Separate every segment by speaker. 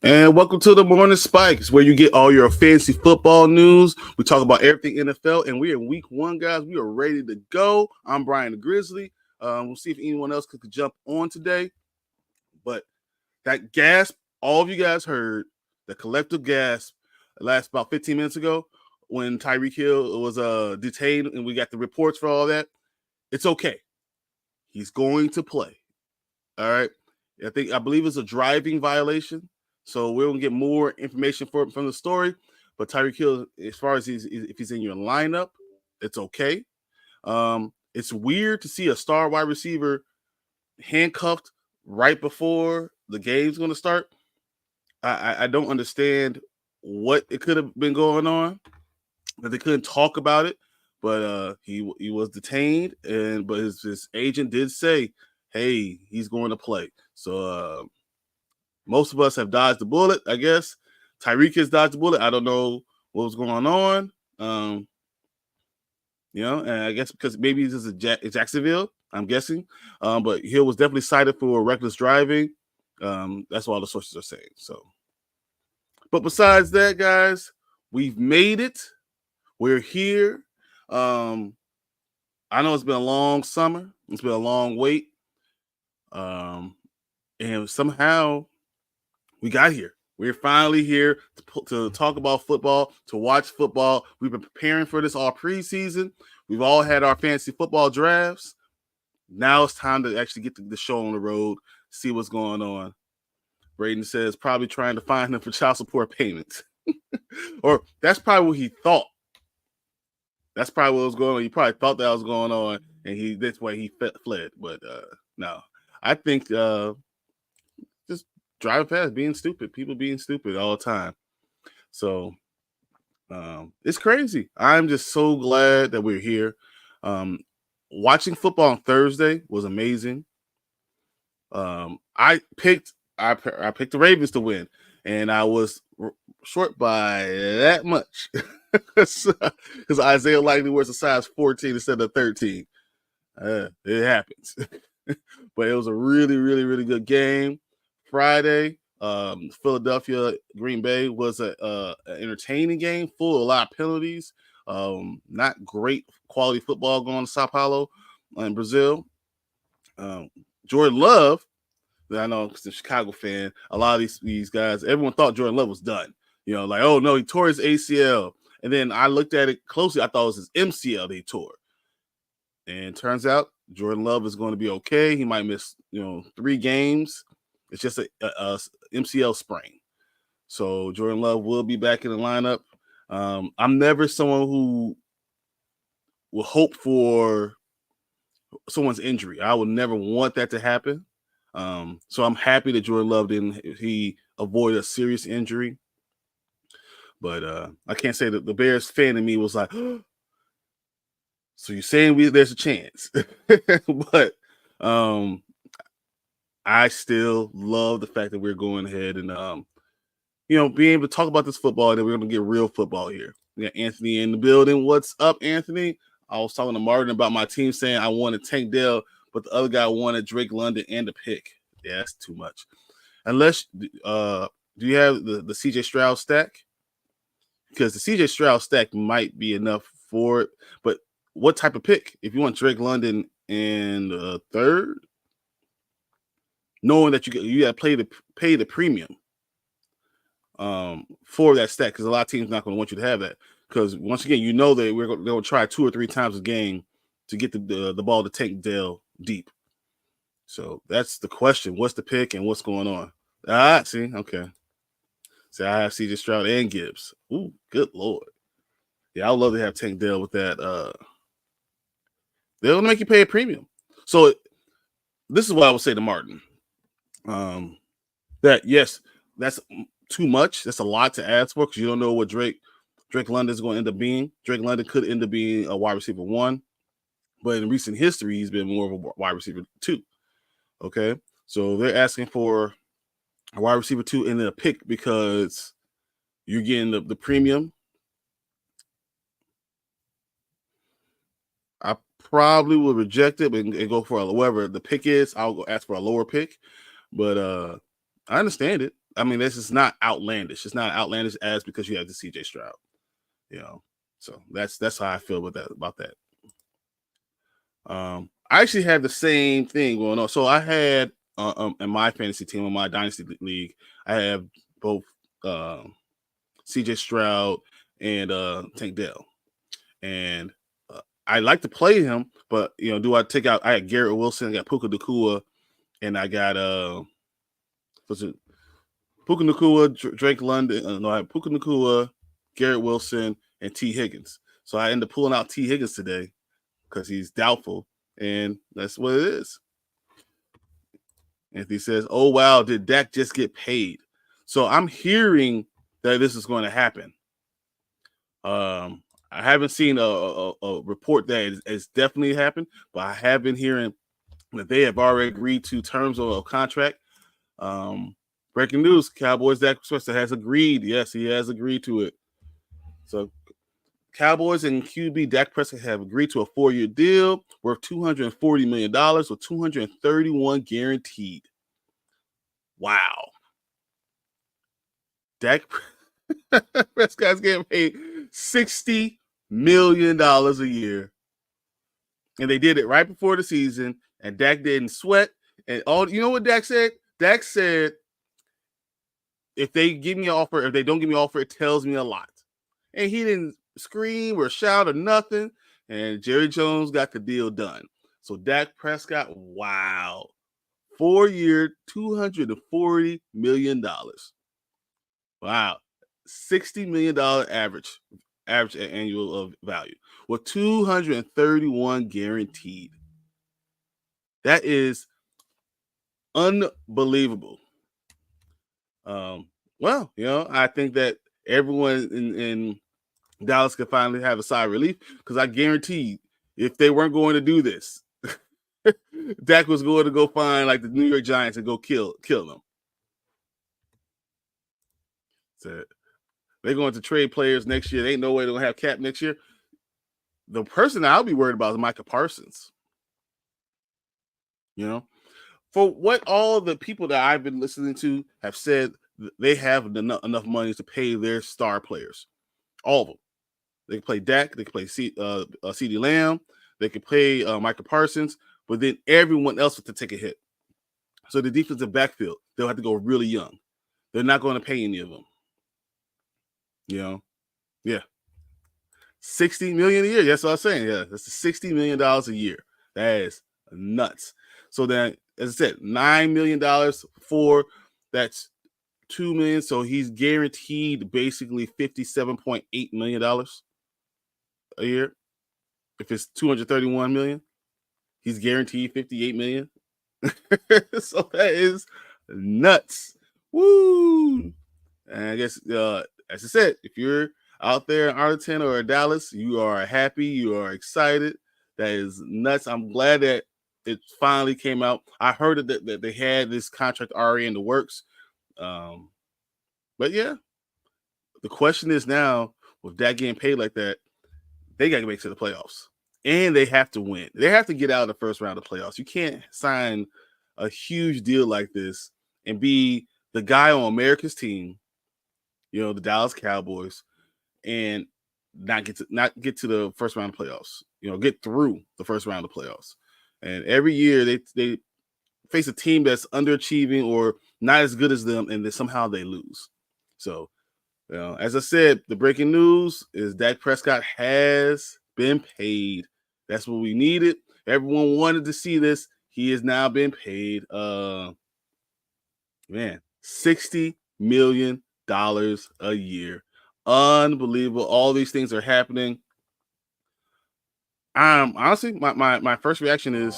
Speaker 1: And welcome to the Morning Spikes, where you get all your fancy football news. We talk about everything NFL, and we're in week one, guys. We are ready to go. I'm Brian the Grizzly. We'll see if anyone else could jump on today. But that gasp, all of you guys heard, the collective gasp, last about 15 minutes ago when Tyreek Hill was detained and we got the reports for all that. It's okay. He's going to play. All right. I believe it's a driving violation. So we're gonna get more information from the story. But Tyreek Hill, as far as if he's in your lineup, it's okay. It's weird to see a star wide receiver handcuffed right before the game's gonna start. I don't understand what it could have been going on, that they couldn't talk about it. But he was detained, but his agent did say, hey, he's going to play. So most of us have dodged the bullet, I guess. Tyreek has dodged the bullet. I don't know what was going on. And I guess because maybe this is Jacksonville, I'm guessing. But Hill was definitely cited for reckless driving. That's what all the sources are saying. So, but besides that, guys, we've made it. We're here. I know it's been a long summer. It's been a long wait. And somehow we got here. We're finally here to talk about football, to watch football. We've been preparing for this all preseason. We've all had our fantasy football drafts. Now it's time to actually get the show on the road, see what's going on. Braden says probably trying to find him for child support payments. Or that's probably what he thought. That's probably what was going on. He probably thought that was going on, and that's why he fled. But no, I think just driving fast, being stupid, people being stupid all the time. So it's crazy. I'm just so glad that we're here. Watching football on Thursday was amazing. I picked the Ravens to win, and I was short by that much because Isaiah likely wears a size 14 instead of 13. It happens. But it was a really, really, really good game. Friday, Philadelphia Green Bay was an entertaining game, full of a lot of penalties. Not great quality football going to Sao Paulo in Brazil. Jordan Love, I know because I'm a Chicago fan, a lot of these guys, everyone thought Jordan Love was done. Like, oh no, he tore his ACL. And then I looked at it closely. I thought it was his MCL they tore. And turns out Jordan Love is going to be okay. He might miss, 3 games. It's just a MCL sprain. So Jordan Love will be back in the lineup. I'm never someone who will hope for someone's injury. I would never want that to happen. So I'm happy that Jordan Love he avoided a serious injury. But I can't say that the Bears fan in me was like, oh, so you're saying there's a chance. But I still love the fact that we're going ahead and being able to talk about this football, and then we're going to get real football here. We got Anthony in the building. What's up, Anthony? I was talking to Martin about my team saying I wanted Tank Dell, but the other guy wanted Drake London and a pick. Yeah, that's too much. Unless, do you have the CJ Stroud stack? Because the CJ Stroud stack might be enough for it. But what type of pick? If you want Drake London in third, knowing that you got to pay the premium for that stack, because a lot of teams not going to want you to have that. Because once again, that they're going to try 2 or 3 times a game to get the ball to Tank Dell deep. So that's the question. What's the pick and what's going on? See, okay. See, I have CJ Stroud and Gibbs. Ooh, good Lord. Yeah, I would love to have Tank Dell with that. They're going to make you pay a premium. So this is what I would say to Martin. That, yes, that's too much. That's a lot to ask for because you don't know what Drake London is going to end up being. Drake London could end up being a wide receiver 1. But in recent history, he's been more of a wide receiver 2. Okay? So they're asking for a wide receiver 2 and then a pick because you're getting the premium. I probably will reject it and go for whatever the pick is. I'll go ask for a lower pick. But I understand it. I mean, this is not outlandish. It's not outlandish as because you have the CJ Stroud, you know. So that's how I feel about that. I actually had the same thing going on. So I had in my fantasy team, in my dynasty league, I have both CJ Stroud and Tank Dell, and I like to play him, but do I take out? I had Garrett Wilson, I got Puka Nacua, and I got what's it? Puka Nacua, Drake London. No, I have Puka Nacua, Garrett Wilson, and T. Higgins. So I end up pulling out T. Higgins today because he's doubtful, and that's what it is. Anthony says, "Oh wow, did Dak just get paid?" So I'm hearing that this is going to happen. I haven't seen a report that it's definitely happened, but I have been hearing that they have already agreed to terms of a contract. Breaking news: Cowboys Dak Prescott has agreed. Yes, he has agreed to it. So Cowboys and QB Dak Prescott have agreed to a 4-year deal worth $240 million with $231 guaranteed. Wow. Dak Prescott's getting paid $60 million a year. And they did it right before the season, and Dak didn't sweat. And you know what Dak said? Dak said, if they give me an offer, if they don't give me an offer, it tells me a lot. And he didn't scream or shout or nothing. And Jerry Jones got the deal done. So Dak Prescott, wow. 4-year, $240 million. Wow. $60 million average annual value with 231 guaranteed. That is unbelievable. Well, I think that everyone in Dallas could finally have a sigh of relief because I guarantee if they weren't going to do this, Dak was going to go find like the New York Giants and go kill them. So they're going to trade players next year. There ain't no way they're going to have cap next year. The person I'll be worried about is Micah Parsons. For what all the people that I've been listening to have said, they have enough money to pay their star players. All of them. They can play Dak. They can play CeeDee Lamb. They can play Micah Parsons. But then everyone else has to take a hit. So the defensive backfield, they'll have to go really young. They're not going to pay any of them. Yeah. $60 million a year. That's what I was saying. Yeah, that's $60 million a year. That is nuts. So then, as I said, $9 million for that's $2 million. So he's guaranteed basically $57.8 million a year. If it's $231 million, he's guaranteed $58 million. So that is nuts. Woo! And I guess, as I said, if you're out there in Arlington or Dallas, you are happy, you are excited. That is nuts. I'm glad that it finally came out. I heard that they had this contract already in the works. But yeah, the question is now, with Dak getting paid like that, they got to make it to the playoffs. And they have to win. They have to get out of the first round of playoffs. You can't sign a huge deal like this and be the guy on America's team, the Dallas Cowboys, and not get to the first round of playoffs. Get through the first round of playoffs. And every year they face a team that's underachieving or not as good as them, and then somehow they lose. So, as I said, the breaking news is Dak Prescott has been paid. That's what we needed. Everyone wanted to see this. He has now been paid. $60 million a year. Unbelievable. All these things are happening. Honestly, my first reaction is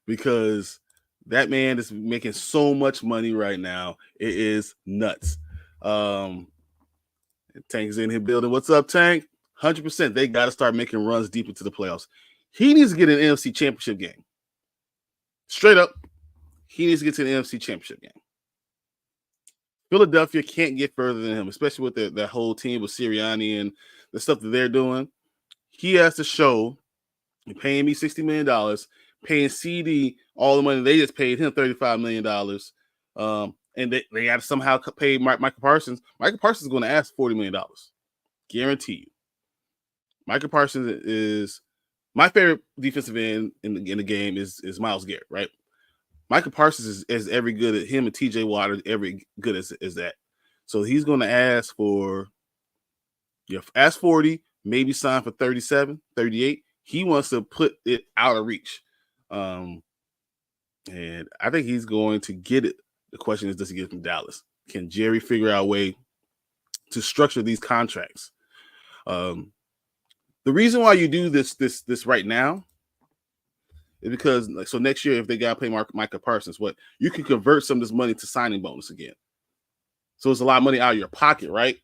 Speaker 1: because that man is making so much money right now. It is nuts. Tank's in here building. What's up, Tank? 100%. They got to start making runs deep into the playoffs. He needs to get an NFC Championship game. Straight up, he needs to get to the NFC Championship game. Philadelphia can't get further than him, especially with that whole team with Sirianni and the stuff that they're doing. He has to show You're paying me $60 million, paying CD all the money. They just paid him $35 million. And they got to somehow pay Michael Parsons. Michael Parsons is going to ask $40 million. Guarantee you. Michael Parsons is my favorite defensive end in the game is Myles Garrett, right? Michael Parsons is every good at him, and TJ Watt are every good as that. So he's going to ask for, ask 40, maybe sign for 37, 38. He wants to put it out of reach. And I think he's going to get it. The question is, does he get it from Dallas? Can Jerry figure out a way to structure these contracts? The reason why you do this right now is because, so next year, if they got to pay Michael Parsons, you can convert some of this money to signing bonus again. So it's a lot of money out of your pocket, right?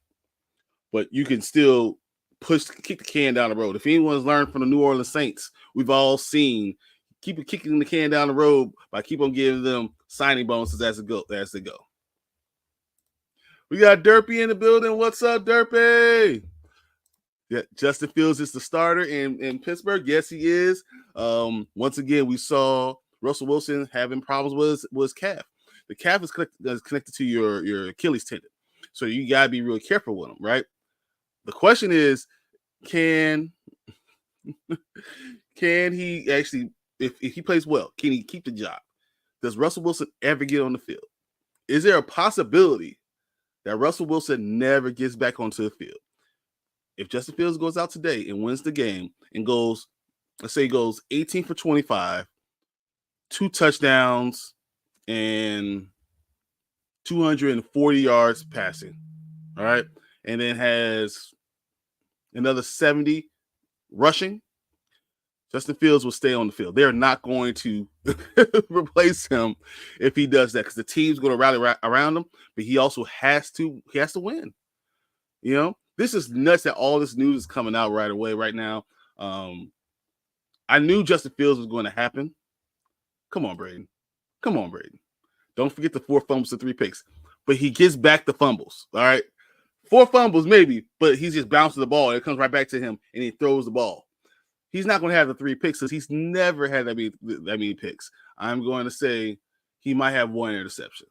Speaker 1: But you can still kick the can down the road. If anyone's learned from the New Orleans Saints, we've all seen keep kicking the can down the road by keep on giving them signing bonuses as they go. We got Derpy in the building. What's up, Derpy? Yeah, Justin Fields is the starter in Pittsburgh. Yes, he is. Once again, we saw Russell Wilson having problems with his calf. The calf is connected to your Achilles tendon, so you gotta be real careful with him, right? The question is, can he actually, if he plays well, can he keep the job? Does Russell Wilson ever get on the field? Is there a possibility that Russell Wilson never gets back onto the field? If Justin Fields goes out today and wins the game and goes, let's say he goes 18 for 25, 2 touchdowns, and 240 yards passing, all right, and then has another 70 rushing, Justin Fields will stay on the field. They're not going to replace him if he does that, because the team's going to rally around him, but he also has to win. This is nuts that all this news is coming out right away right now. I knew Justin Fields was going to happen. Come on, Braden. Don't forget the 4 fumbles and 3 picks. But he gets back the fumbles, all right? 4 fumbles maybe, but he's just bouncing the ball. It comes right back to him, and he throws the ball. He's not going to have the 3 picks because he's never had that many picks. I'm going to say he might have 1 interception.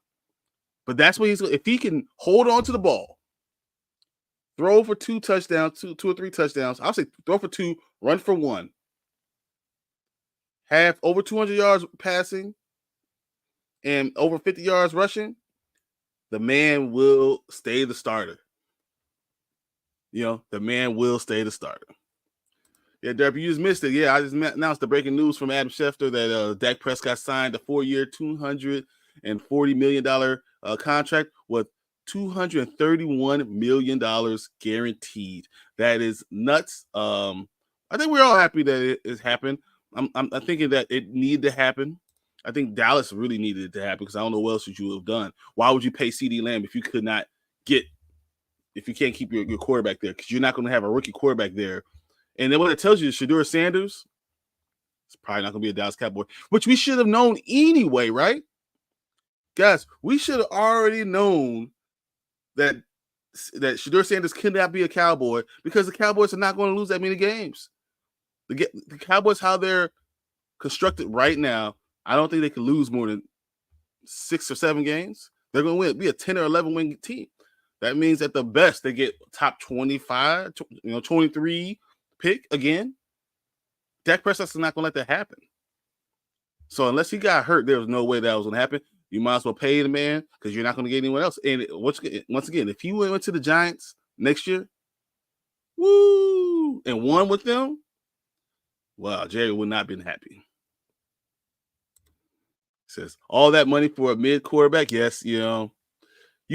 Speaker 1: But that's what if he can hold on to the ball, throw for 2 touchdowns, 2 or 3 touchdowns. I'll say throw for 2, run for 1. Have over 200 yards passing and over 50 yards rushing. The man will stay the starter. The man will stay the starter. Yeah, Derby, you just missed it. Yeah, I just announced the breaking news from Adam Schefter that Dak Prescott signed a 4-year, $240 million contract with $231 million guaranteed. That is nuts. I think we're all happy that it has happened. I'm thinking that it needed to happen. I think Dallas really needed it to happen because I don't know what else would you have done. Why would you pay CeeDee Lamb if you can't keep your quarterback there? Because you're not going to have a rookie quarterback there. And then what it tells you is Shedeur Sanders is probably not going to be a Dallas Cowboy, which we should have known anyway, right? Guys, we should have already known that Shedeur Sanders cannot be a Cowboy because the Cowboys are not going to lose that many games. The Cowboys, how they're constructed right now, I don't think they can lose more than 6 or 7 games. They're going to win, be a 10 or 11 win team. That means at the best they get top 25, 23 pick again. Dak Prescott's not going to let that happen. So unless he got hurt, there was no way that was going to happen. You might as well pay the man because you're not going to get anyone else. And once again, if he went to the Giants next year, and won with them, wow, Jerry would not have been happy. Says all that money for a mid quarterback. Yes, you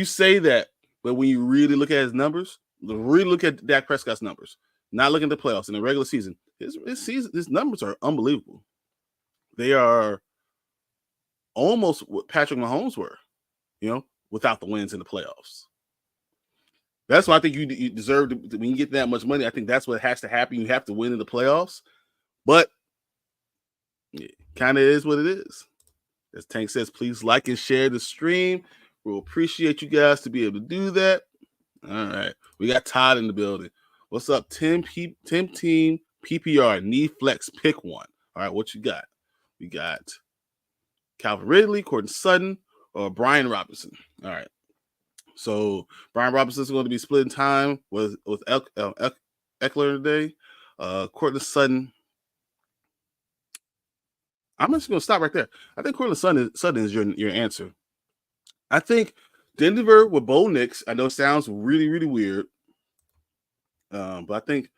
Speaker 1: say that, but when you really look at his numbers, really look at Dak Prescott's numbers, not looking at the playoffs in the regular season, his numbers are unbelievable. They are almost what Patrick Mahomes were, without the wins in the playoffs. That's why I think you deserve to, when you get that much money. I think that's what has to happen. You have to win in the playoffs, but it kind of is what it is. As Tank says, please like and share the stream. We'll appreciate you guys to be able to do that. All right. We got Todd in the building. What's up, Tim Team PPR, knee flex, pick one. All right, what you got? We got Calvin Ridley, Courtland Sutton, or Brian Robinson. All right. So Brian Robinson is going to be splitting time with Eckler today. Courtland Sutton. I'm just going to stop right there. I think Courtland Sutton is your answer. I think Denver with Bo Nix. I know it sounds really, really weird. But I think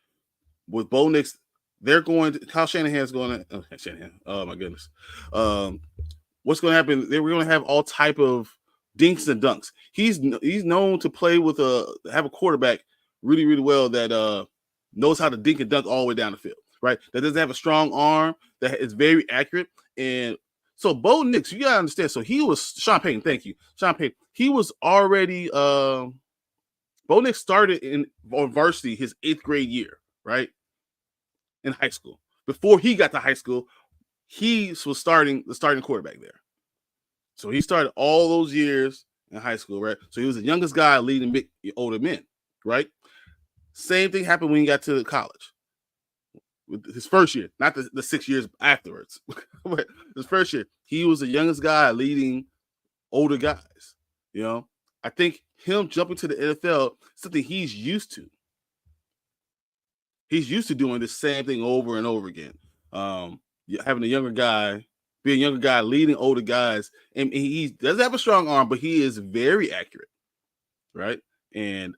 Speaker 1: with Bo Nix, they're going to Kyle Shanahan's going to Shanahan. Oh my goodness. What's going to happen? We're going to have all type of dinks and dunks. He's known to play with have a quarterback really, really well that knows how to dink and dunk all the way down the field, right? That doesn't have a strong arm, that is very accurate. And so Bo Nix, you gotta understand. So he was Sean Payton. Thank you, Sean Payton. He was already Bo Nix started on varsity his 8th grade year, right? In high school. Before he got to high school, he was the starting quarterback there. So he started all those years in high school, right? So he was the youngest guy leading older men, right? Same thing happened when he got to college. With his first year, not the 6 years afterwards. His first year, he was the youngest guy leading older guys. You know, I think him jumping to the NFL is something he's used to. He's used to doing the same thing over and over again. Having a younger guy, being a younger guy leading older guys, and he doesn't have a strong arm, but he is very accurate, right? And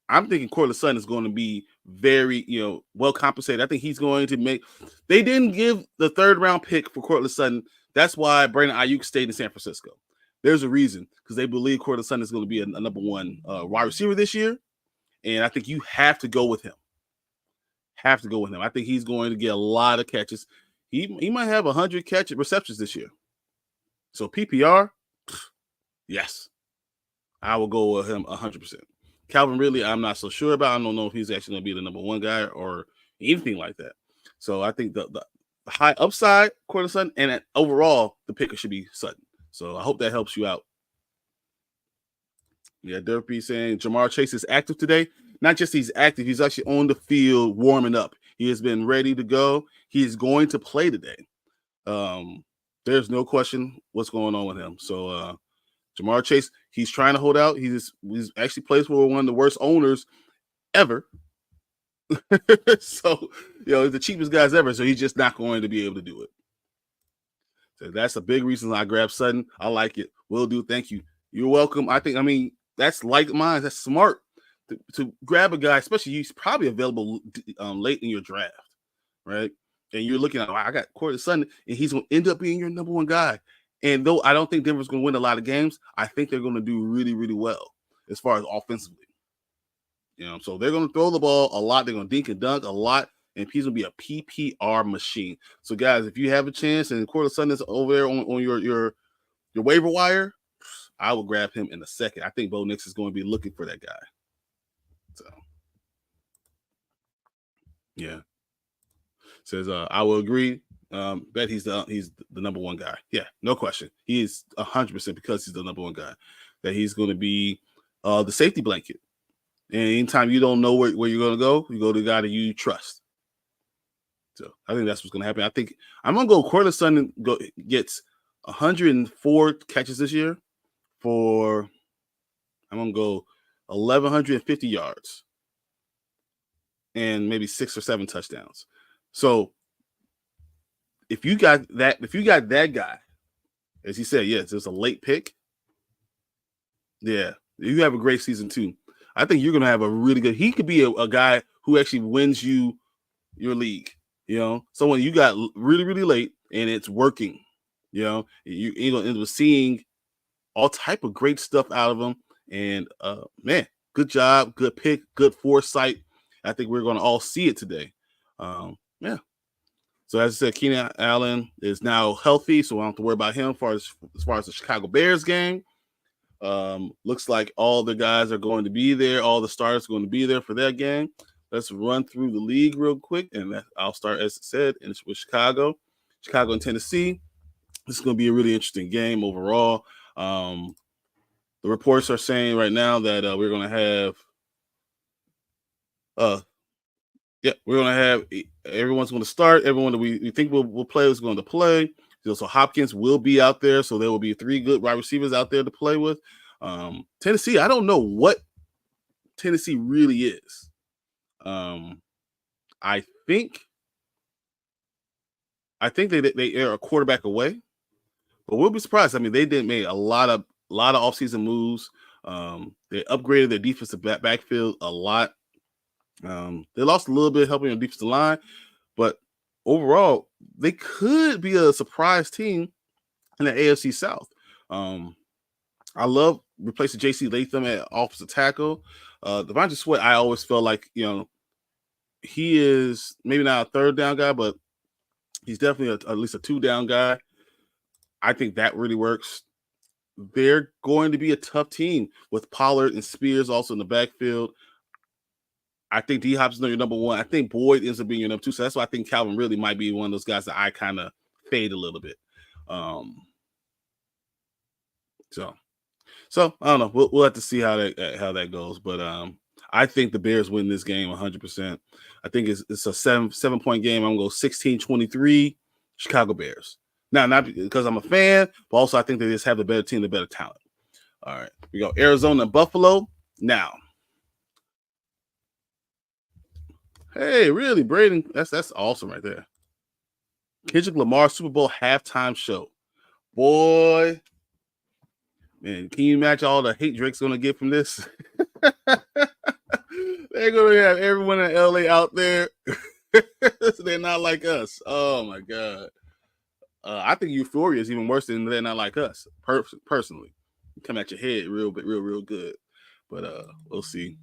Speaker 1: I'm thinking Courtland Sutton is going to be very, well compensated. I think he's going to make. They didn't give the 3rd round pick for Courtland Sutton. That's why Brandon Ayuk stayed in San Francisco. There's a reason, because they believe Courtland Sutton is going to be a number 1 wide receiver this year, and I think you have to go with him. I think he's going to get a lot of catches. He might have 100 receptions this year. So PPR, yes, I will go with him 100%. Calvin Ridley, I'm not so sure about. I don't know if he's actually going to be the number 1 guy or anything like that. So I think the high upside, Courtland Sutton, and overall, the picker should be Sutton. So I hope that helps you out. Yeah, Derpy saying Jamar Chase is active today. Not just he's active, he's actually on the field warming up. He has been ready to go. He is going to play today. There's no question what's going on with him. So Jamar Chase, he's trying to hold out. He's actually plays for one of the worst owners ever. So, the cheapest guys ever. So he's just not going to be able to do it. So that's a big reason I grabbed Sutton. I like it. Will do. Thank you. You're welcome. I mean, that's like mine. That's smart to grab a guy, especially he's probably available late in your draft, right? And you're looking at, I got Courtland Sutton, and he's going to end up being your number 1 guy. And though I don't think Denver's going to win a lot of games, I think they're going to do really, really well as far as offensively. So they're going to throw the ball a lot. They're going to dink and dunk a lot, and he's going to be a PPR machine. So guys, if you have a chance and Courtland Sutton is over there on your waiver wire, I will grab him in a second. I think Bo Nix is going to be looking for that guy. So, yeah. Says, I will agree. Bet he's the number 1 guy. Yeah, no question. He is 100% because he's the number 1 guy. That he's going to be the safety blanket. And anytime you don't know where you're going to go, you go to the guy that you trust. So I think that's what's going to happen. I think I'm going to go Courtland Sutton gets 104 catches this year I'm going to go 1,150 yards and maybe 6 or 7 touchdowns. So if you got that guy, as he said, yes, it's a late pick. Yeah, you have a great season too. I think you're going to have a really good. He could be a guy who actually wins you your league. Someone you got really, really late and it's working. You end up seeing all type of great stuff out of him. And man, good job, good pick, good foresight. I think we're going to all see it today. Yeah. So as I said, Keenan Allen is now healthy, so I don't have to worry about him as far as the Chicago Bears game. Looks like all the guys are going to be there. All the stars are going to be there for that game. Let's run through the league real quick, and I'll start, as I said, with Chicago and Tennessee. This is going to be a really interesting game overall. The reports are saying right now that we're going to have Yeah, we're gonna have everyone's going to start. Everyone that we think will play is going to play. So Hopkins will be out there, so there will be 3 good wide receivers out there to play with. Tennessee, I don't know what Tennessee really is. I think they are a quarterback away, but we'll be surprised. I mean, they did make a lot of offseason moves. They upgraded their defensive backfield a lot. They lost a little bit helping on defensive line, but overall, they could be a surprise team in the AFC South. I love replacing J.C. Latham at offensive tackle. Devontae Sweat, I always felt like, he is maybe not a third down guy, but he's definitely at least a 2-down guy. I think that really works. They're going to be a tough team with Pollard and Spears also in the backfield. I think D-Hop's your number 1. I think Boyd ends up being your number 2. So that's why I think Calvin really might be one of those guys that I kind of fade a little bit. So I don't know. We'll have to see how that goes. But I think the Bears win this game 100%. I think it's a 7-point game. I'm going to go 16-23 Chicago Bears. Now, not because I'm a fan, but also I think they just have the better team, the better talent. All right. We go Arizona and Buffalo. Now. Hey, really, Braden? That's awesome right there. Kendrick Lamar Super Bowl halftime show. Boy, man, can you imagine all the hate Drake's gonna get from this? They're gonna have everyone in LA out there. They're not like us. Oh my god. I think Euphoria is even worse than They're Not Like Us. Personally, come at your head real good. But we'll see.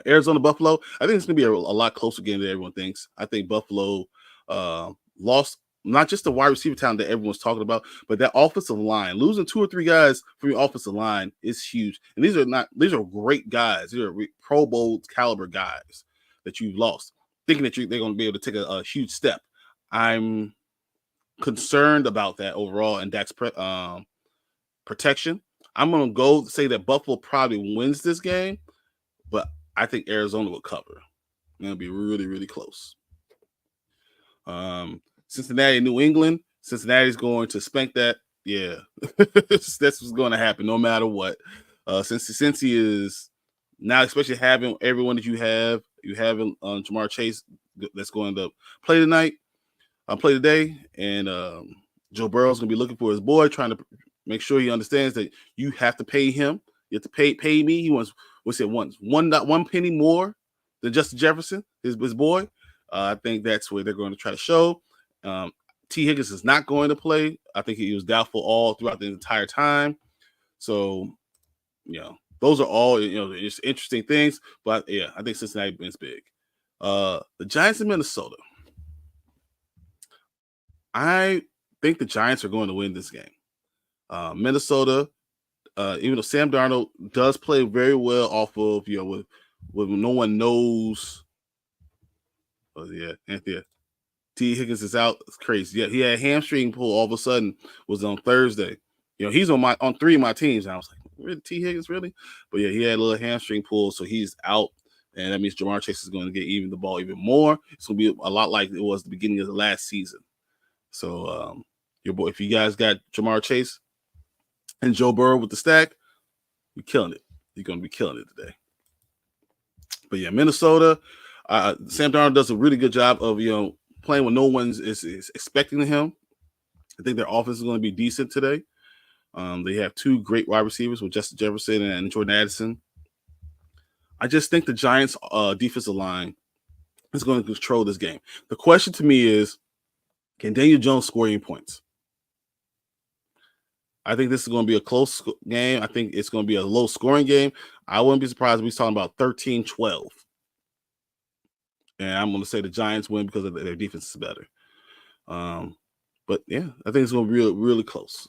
Speaker 1: Arizona Buffalo. I think it's gonna be a lot closer game than everyone thinks. I think Buffalo lost not just the wide receiver talent that everyone's talking about, but that offensive line. Losing 2 or 3 guys from your offensive line is huge. And these are great guys. These are Pro Bowl caliber guys that you've lost, thinking that they're going to be able to take a huge step. I'm concerned about that overall and Dak's protection. I'm going to go say that Buffalo probably wins this game, but I think Arizona will cover. It'll be really, really close. Cincinnati, New England. Cincinnati's going to spank that. Yeah, that's what's going to happen no matter what. Since he is now, especially having everyone that you have Jamar Chase that's going to play today, and Joe Burrow's going to be looking for his boy, trying to make sure he understands that you have to pay him. You have to pay me. He wants one penny more than Justin Jefferson, his boy. I think that's where they're going to try to show. T. Higgins is not going to play. I think he was doubtful all throughout the entire time. So, those are all, just interesting things. But, yeah, I think Cincinnati wins big. The Giants in Minnesota. I think the Giants are going to win this game. Minnesota, even though Sam Darnold does play very well off of, with no one knows. Oh, yeah, Anthony. T. Higgins is out. It's crazy. Yeah, he had a hamstring pull all of a sudden, was on Thursday. He's on 3 of my teams. And I was like, really, T. Higgins, really? But yeah, he had a little hamstring pull, so he's out. And that means Jamar Chase is going to get the ball even more. It's going to be a lot like it was the beginning of the last season. So, your boy, if you guys got Jamar Chase and Joe Burrow with the stack, you're killing it. You're going to be killing it today. But yeah, Minnesota, Sam Darnold does a really good job of, playing when no one is expecting him. I think their offense is going to be decent today. They have 2 great wide receivers with Justin Jefferson and Jordan Addison. I just think the Giants' defensive line is going to control this game. The question to me is, can Daniel Jones score any points? I think this is going to be a close game. I think it's going to be a low-scoring game. I wouldn't be surprised if we're talking about 13-12. And I'm going to say the Giants win because of their defense is better. But, yeah, I think it's going to be really, really close.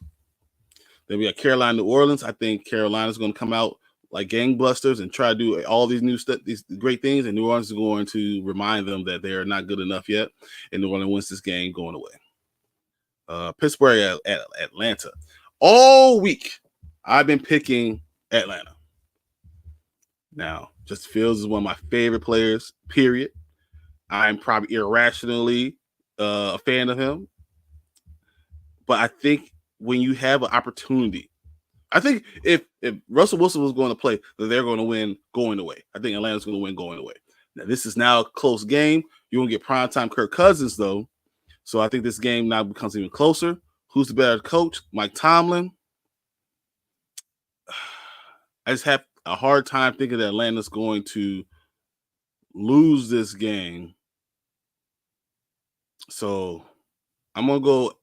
Speaker 1: Then we got Carolina, New Orleans. I think Carolina's going to come out like gangbusters and try to do all these new stuff, these great things, and New Orleans is going to remind them that they are not good enough yet, and New Orleans wins this game going away. Pittsburgh at Atlanta. All week, I've been picking Atlanta. Now, Justin Fields is one of my favorite players, period. I'm probably irrationally a fan of him. But I think when you have an opportunity, I think if Russell Wilson was going to play, that they're going to win going away. I think Atlanta's going to win going away. Now, this is now a close game. You're going to get primetime Kirk Cousins, though. So I think this game now becomes even closer. Who's the better coach? Mike Tomlin. I just have a hard time thinking that Atlanta's going to lose this game. So I'm gonna go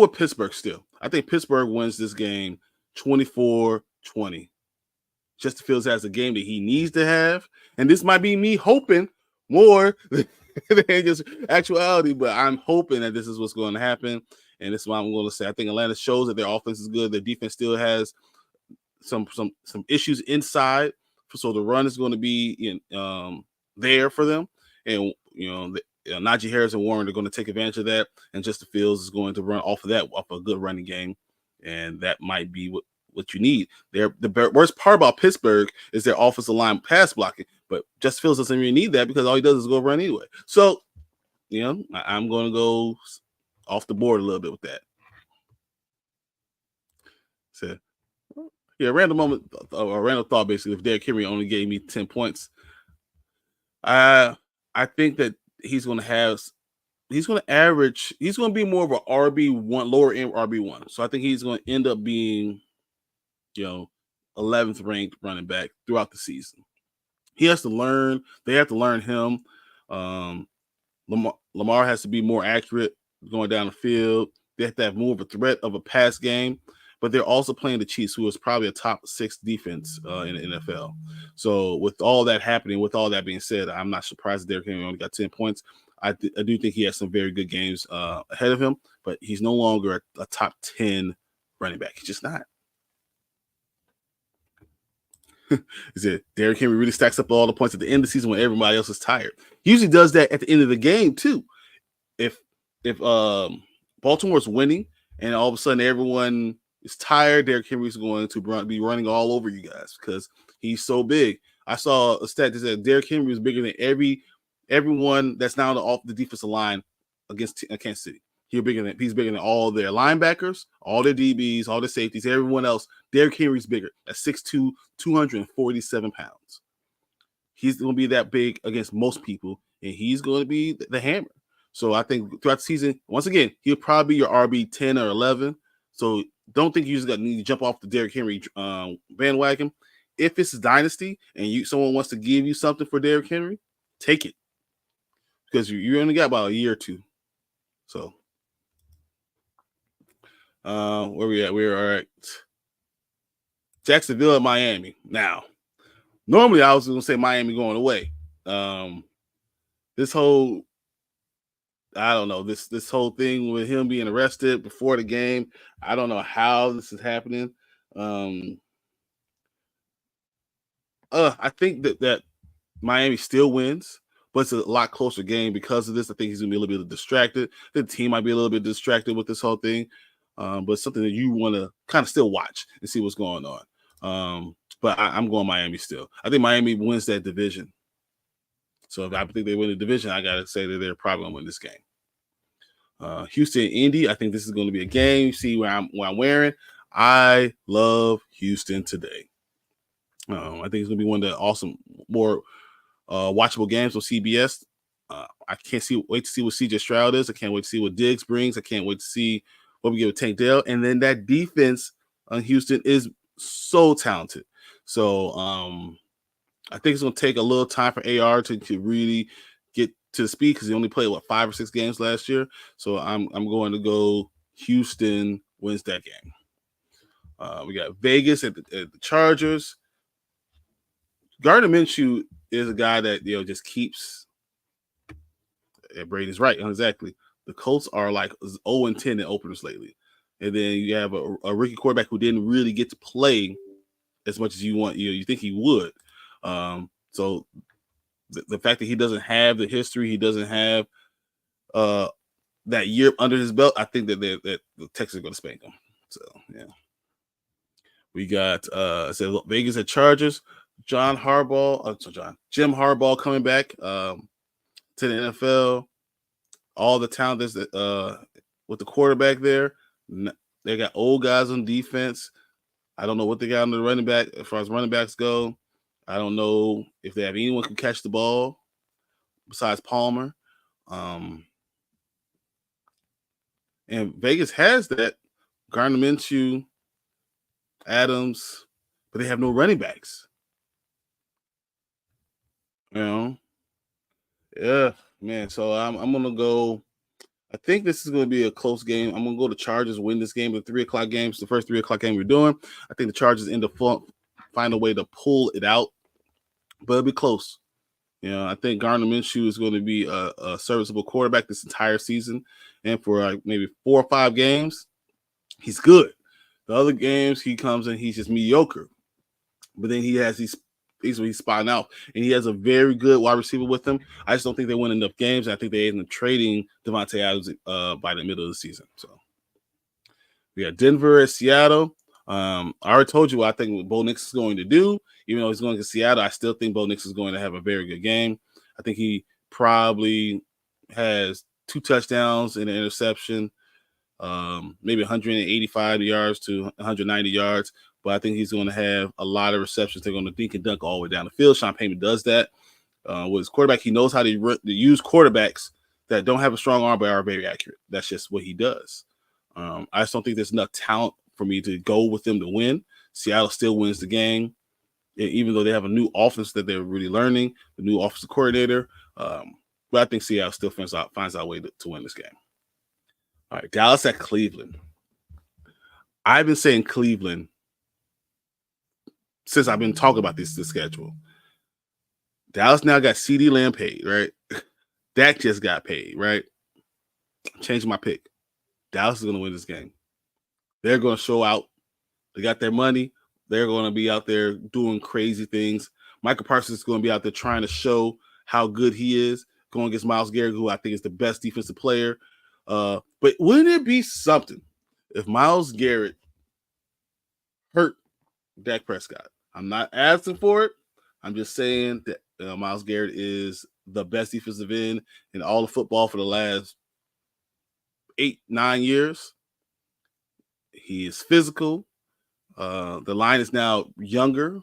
Speaker 1: with Pittsburgh still. I think Pittsburgh wins this game 24-20. Justin Fields has a game that he needs to have. And this might be me hoping more than just actuality, but I'm hoping that this is what's going to happen. And this is what I'm going to say. I think Atlanta shows that their offense is good. Their defense still has some issues inside. So the run is going to be there for them. And, Najee Harris and Warren are going to take advantage of that. And Justin Fields is going to run off of that, off a good running game. And that might be what you need. The worst part about Pittsburgh is their offensive line pass blocking. But Justin Fields doesn't really need that because all he does is go run anyway. So, I'm going to go off the board a little bit with that. So, random thought basically. If Derrick Henry only gave me 10 points, I think that he's going to average. He's going to be more of an RB1, lower end RB1. So I think he's going to end up being, 11th ranked running back throughout the season. He has to learn. They have to learn him. Lamar has to be more accurate going down the field. They have to have more of a threat of a pass game. But they're also playing the Chiefs, who is probably a top 6 defense in the NFL. So with all that happening, with all that being said, I'm not surprised that Derrick Henry only got 10 points. I do think he has some very good games ahead of him, but he's no longer a top 10 running back. He's just not. Is it Derrick Henry really stacks up all the points at the end of the season when everybody else is tired? He usually does that at the end of the game too. If Baltimore's winning and all of a sudden everyone is tired, Derrick Henry's going to be running all over you guys because he's so big. I saw a stat that said Derrick Henry is bigger than everyone that's now off the defensive line against Kansas City. He's bigger than all their linebackers, all their DBs, all their safeties, everyone else. Derrick Henry's bigger at 6'2", 247 pounds. He's going to be that big against most people, and he's going to be the hammer. So I think throughout the season, once again, he'll probably be your RB 10 or 11. So don't think you just need to jump off the Derrick Henry bandwagon. If it's a dynasty and someone wants to give you something for Derrick Henry, take it because you only got about a year or two. So where we at? We're at Jacksonville at Miami. Now, normally I was going to say Miami going away. This whole thing with him being arrested before the game, I don't know how this is happening. I think that Miami still wins, but it's a lot closer game because of this. I think he's going to be a little bit distracted. The team might be a little bit distracted with this whole thing, but it's something that you want to kind of still watch and see what's going on. But I'm going Miami still. I think Miami wins that division. So if I think they win the division, I got to say that they're probably going to win this game. Houston, Indy, I think this is going to be a game. See what I'm wearing. I love Houston today. I think it's going to be one of the awesome, more watchable games on CBS. I can't wait to see what CJ Stroud is. I can't wait to see what Diggs brings. I can't wait to see what we get with Tank Dell. And then that defense on Houston is so talented. So I think it's going to take a little time for AR to really get to the speed because he only played 5 or 6 games last year. So I'm going to go Houston wins that game. We got Vegas at the Chargers. Gardner Minshew is a guy that just keeps. Brady's right, exactly. The Colts are like 0-10 in openers lately, and then you have a rookie quarterback who didn't really get to play as much as you think he would. So the fact that he doesn't have the history, he doesn't have that year under his belt, I think that the Texans are going to spank him. So yeah, we got Vegas at Chargers. Jim Harbaugh coming back to the NFL. All the talent that's with the quarterback there. They got old guys on defense. I don't know what they got on the running back as far as running backs go. I don't know if they have anyone who can catch the ball besides Palmer. And Vegas has that. Gardner Minshew, Adams, but they have no running backs. You know? Yeah, man. So I'm gonna go. I think this is going to be a close game. I'm going to go to Chargers, win this game. The 3 o'clock games, the first 3 o'clock game we're doing. I think the Chargers end up find a way to pull it out, but it'll be close. You know, I think Gardner Minshew is going to be a serviceable quarterback this entire season, and for like maybe 4 or 5 games, he's good. The other games he comes in, he's just mediocre. But then he has he's spotting out, and he has a very good wide receiver with him. I just don't think they win enough games. I think they end up trading Devontae Adams by the middle of the season. So we got Denver at Seattle. I already told you what I think what Bo Nix is going to do. Even though he's going to Seattle, I still think Bo Nix is going to have a very good game. I think he probably has 2 touchdowns and an interception, maybe 185 yards to 190 yards. But I think he's going to have a lot of receptions. They're going to dink and dunk all the way down the field. Sean Payton does that. With his quarterback, he knows how to use quarterbacks that don't have a strong arm but are very accurate. That's just what he does. I just don't think there's enough talent for me to go with them to win. Seattle still wins the game, even though they have a new offense that they're really learning, the new offensive coordinator. But I think Seattle still finds out a way to win this game. All right, Dallas at Cleveland. I've been saying Cleveland since I've been talking about this schedule. Dallas now got CeeDee Lamb paid, right? Dak just got paid, right? I'm changing my pick. Dallas is going to win this game. They're going to show out. They got their money. They're going to be out there doing crazy things. Michael Parsons is going to be out there trying to show how good he is, going against Myles Garrett, who I think is the best defensive player. But wouldn't it be something if Myles Garrett hurt Dak Prescott? I'm not asking for it. I'm just saying that Myles Garrett is the best defensive end in all of football for the last 8-9 years. He is physical. The line is now younger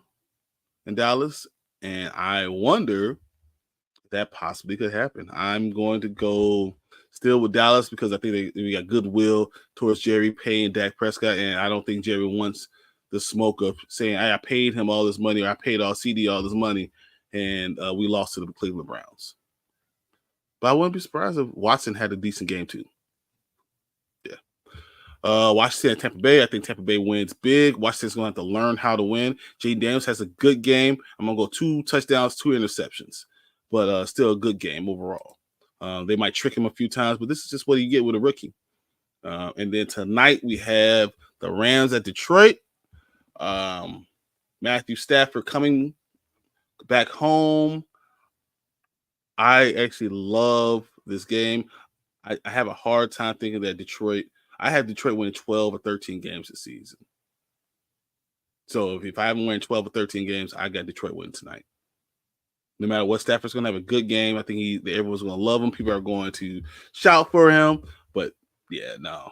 Speaker 1: in Dallas, and I wonder if that possibly could happen. I'm going to go still with Dallas because I think we got goodwill towards Jerry paying Dak Prescott, and I don't think Jerry wants the smoke of saying, I paid him all this money, or I paid CD all this money, and we lost to the Cleveland Browns. But I wouldn't be surprised if Watson had a decent game too. Yeah. Washington and Tampa Bay. I think Tampa Bay wins big. Washington's going to have to learn how to win. Jaden Daniels has a good game. I'm going to go 2 touchdowns, 2 interceptions, but still a good game overall. They might trick him a few times, but this is just what you get with a rookie. And then tonight we have the Rams at Detroit. Matthew Stafford coming back home. I actually love this game. I have a hard time thinking that I have Detroit winning 12 or 13 games this season. So if I haven't won 12 or 13 games, I got Detroit winning tonight. No matter what, Stafford's going to have a good game. I think everyone's going to love him. People are going to shout for him. But, yeah, no.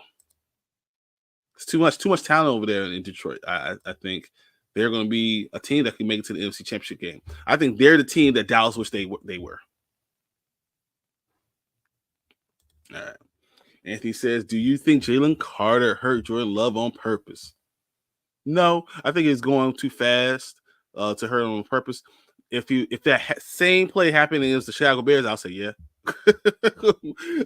Speaker 1: It's too much talent over there in Detroit. I think they're going to be a team that can make it to the NFC Championship game. I think they're the team that Dallas wish they were. All right. Anthony says, do you think Jalen Carter hurt Jordan Love on purpose? No, I think it's going too fast to hurt him on purpose. If that same play happened against the Chicago Bears, I'll say yeah.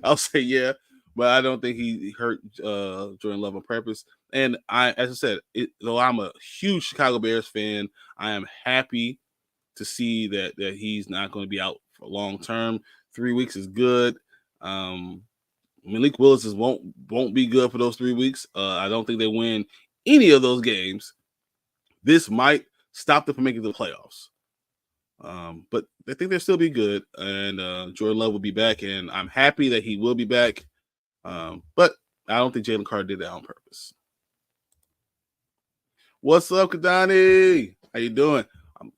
Speaker 1: I'll say yeah. But I don't think he hurt Jordan Love on purpose. And as I said, though I'm a huge Chicago Bears fan, I am happy to see that he's not going to be out for long term. 3 weeks is good. Malik Willis won't be good for those 3 weeks. I don't think they win any of those games. This might stop them from making the playoffs. But I think they'll still be good. And Jordan Love will be back, and I'm happy that he will be back. But I don't think Jalen Carter did that on purpose. What's up, Kadani? How you doing?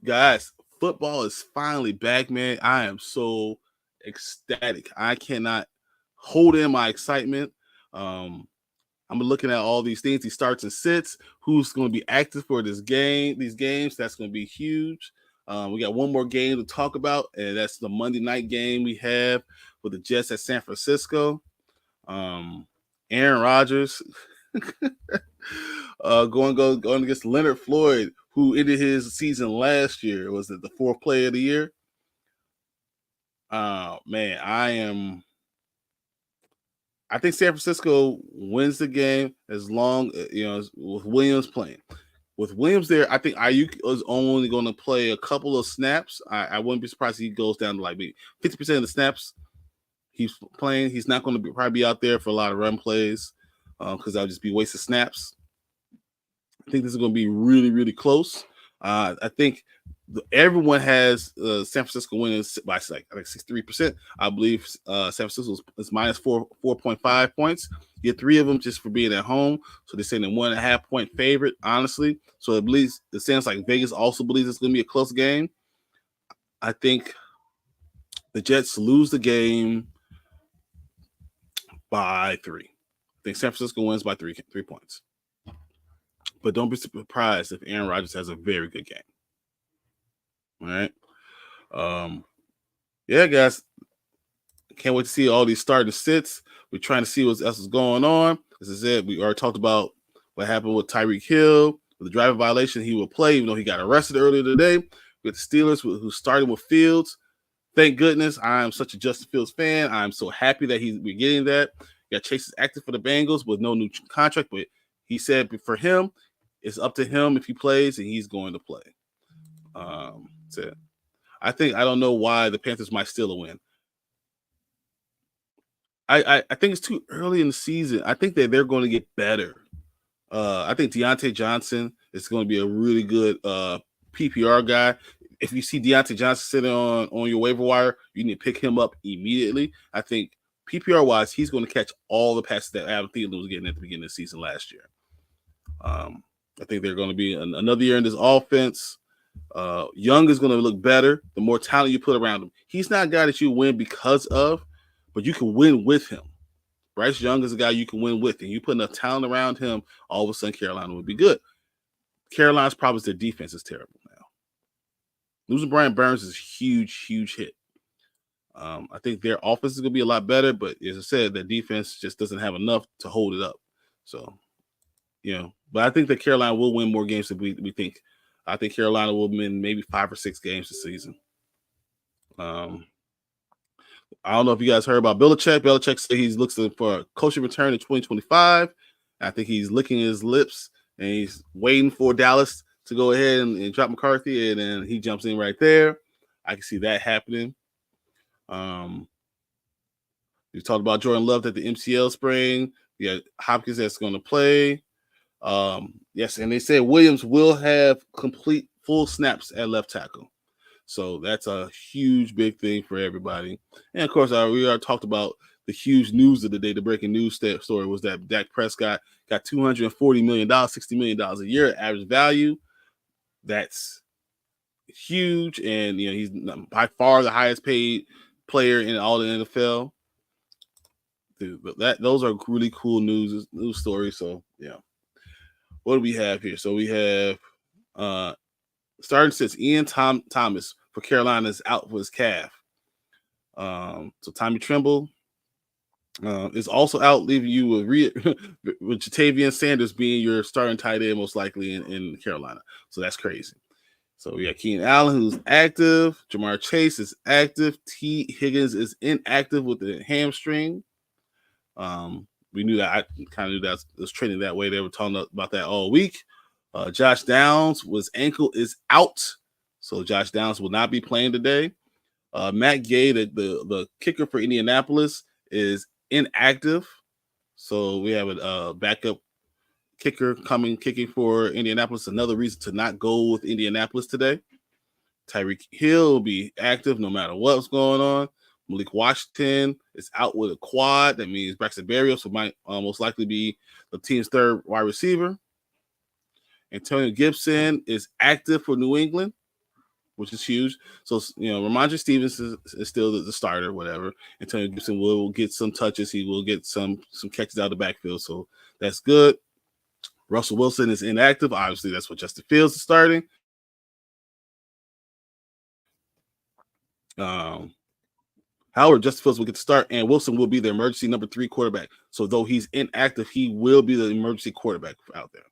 Speaker 1: Guys, football is finally back, man. I am so ecstatic. I cannot hold in my excitement. I'm looking at all these things, these starts and sits, who's going to be active for these games. That's going to be huge. We got one more game to talk about, and that's the Monday night game we have with the Jets at San Francisco. Aaron Rodgers going against Leonard Floyd, who ended his season last year. Was it the 4th play of the year? Man, I think San Francisco wins the game as long with Williams playing. With Williams there, I think Ayuk is only going to play a couple of snaps. I wouldn't be surprised if he goes down to like maybe 50% of the snaps he's playing. He's not going to probably be out there for a lot of run plays because that'll just be wasted snaps. I think this is going to be really, really close. I think everyone has San Francisco winning by like 63%. I believe San Francisco is minus 4.5 points. You get 3 of them just for being at home. So they're saying a 1.5 point favorite, honestly. So it sounds like Vegas also believes it's going to be a close game. I think the Jets lose the game by 3. I think San Francisco wins by 3 points. But don't be surprised if Aaron Rodgers has a very good game. All right. Yeah, guys. Can't wait to see all these starting sits. We're trying to see what else is going on. As I said, we already talked about what happened with Tyreek Hill. With the driving violation, he will play, even though he got arrested earlier today. With the Steelers, who started with Fields. Thank goodness. I'm such a Justin Fields fan. I'm so happy that we're getting that. Got Chase is active for the Bengals with no new contract, but he said for him, it's up to him if he plays, and he's going to play. That's it. I don't know why the Panthers might steal a win. I think it's too early in the season. I think that they're going to get better. I think Deontay Johnson is going to be a really good PPR guy. If you see Deontay Johnson sitting on your waiver wire, you need to pick him up immediately. I think PPR wise, he's going to catch all the passes that Adam Thielen was getting at the beginning of the season last year. I think they're going to be another year in this offense. Young is going to look better the more talent you put around him. He's not a guy that you win because of, but you can win with him. Bryce Young is a guy you can win with, and you put enough talent around him, all of a sudden Carolina would be good. Carolina's problem is their defense is terrible now. Losing Brian Burns is a huge, huge hit. I think their offense is going to be a lot better, but as I said, their defense just doesn't have enough to hold it up. So, but I think that Carolina will win more games than we think. I think Carolina will win maybe 5 or 6 games this season. I don't know if you guys heard about Belichick. Belichick said he's looking for a coaching return in 2025. I think he's licking his lips and he's waiting for Dallas to go ahead and drop McCarthy, and then he jumps in right there. I can see that happening. We talked about Jordan Love at the MCL sprain. We got Hopkins that's going to play. Yes, and they said Williams will have complete full snaps at left tackle. So that's a huge, big thing for everybody. And, of course, we already talked about the huge news of the day. The breaking news story was that Dak Prescott got $240 million, $60 million a year average value. That's huge, and he's by far the highest paid player in all the NFL. Those are really cool news stories. So, yeah. What do we have here? So we have starting since Ian Thomas for Carolina is out with his calf. So Tommy Tremble is also out, leaving you with Jatavian Sanders being your starting tight end most likely in Carolina. So that's crazy. So we got Keenan Allen, who's active. Jamar Chase is active. T. Higgins is inactive with the hamstring. We knew that. I kind of knew that it was trending that way. They were talking about that all week. Josh Downs' ankle is out, so Josh Downs will not be playing today. Matt Gay, the kicker for Indianapolis, is inactive, so we have a backup kicker kicking for Indianapolis. Another reason to not go with Indianapolis today. Tyreek Hill will be active no matter what's going on. Malik Washington is out with a quad. That means Braxton Berrios might most likely be the team's third wide receiver. Antonio Gibson is active for New England. which is huge. So, Ramondre Stevenson is still the starter, whatever. Antonio Gibson will get some touches. He will get some catches out of the backfield. So that's good. Russell Wilson is inactive. Obviously, that's what Justin Fields is starting. However, Justin Fields will get to start, and Wilson will be the emergency number 3 quarterback. So though he's inactive, he will be the emergency quarterback out there.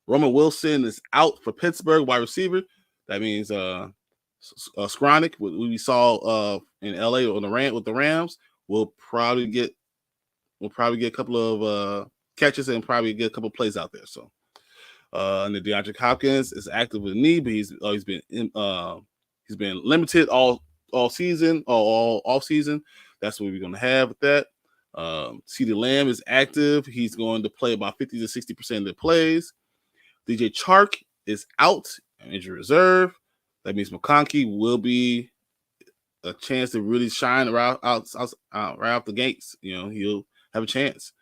Speaker 1: Roman Wilson is out for Pittsburgh, wide receiver. That means Skronik, what we saw in LA on with the Rams, will probably get a couple of catches and probably get a couple of plays out there. So, and then DeAndre Hopkins is active with a knee, but he's been limited all season, all off season. That's what we're going to have with that. CeeDee Lamb is active. He's going to play about 50 to 60% of the plays. DJ Chark is out, injury reserve. That means McConkey will be a chance to really shine right out the gates. He'll have a chance.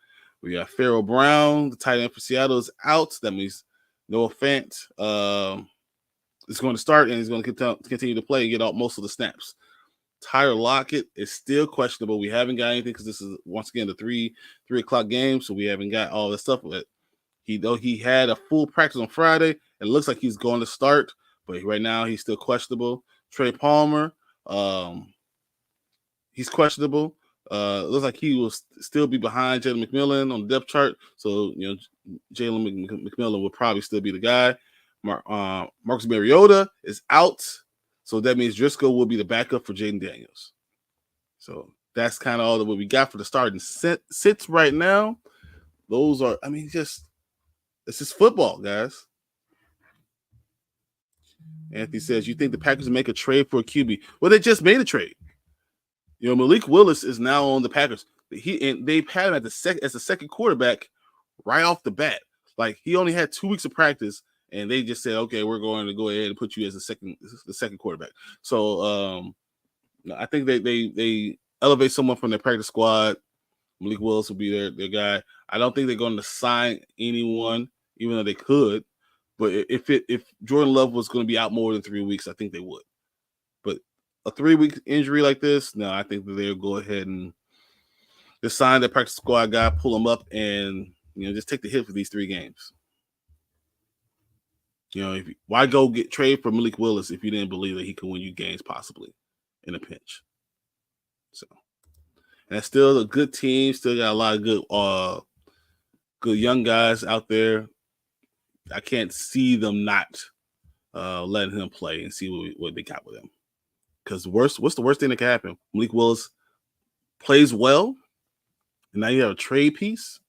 Speaker 1: We got Pharaoh Brown, the tight end for Seattle, is out. That means Noah Fant is going to start, and he's going to continue to play and get out most of the snaps. Tyler Lockett is still questionable. We haven't got anything because this is once again the 3 o'clock game, so we haven't got all this stuff. But he had a full practice on Friday. It looks like he's going to start, but right now he's still questionable. Trey Palmer, he's questionable. It looks like he will still be behind Jalen McMillan on the depth chart. So Jalen McMillan will probably still be the guy. Marcus Mariota is out. So that means Driscoll will be the backup for Jaden Daniels. So that's kind of all what we got for the starting sits right now. Those are, this is football, guys. Anthony says, you think the Packers will make a trade for a QB? Well, they just made a trade. Malik Willis is now on the Packers. They've had him as the second quarterback right off the bat. Like, he only had 2 weeks of practice, and they just said, okay, we're going to go ahead and put you as the second quarterback. So I think they elevate someone from their practice squad. Malik Willis will be their guy. I don't think they're going to sign anyone, even though they could. But if Jordan Love was going to be out more than 3 weeks, I think they would. But a 3-week injury like this, no, I think that they'll go ahead and just sign their practice squad guy, pull him up, and just take the hit for these 3 games. Why go get trade for Malik Willis if you didn't believe that he could win you games possibly in a pinch? So, and that's still a good team. Still got a lot of good young guys out there. I can't see them not letting him play and see what they got with him. Because what's the worst thing that can happen? Malik Willis plays well, and now you have a trade piece.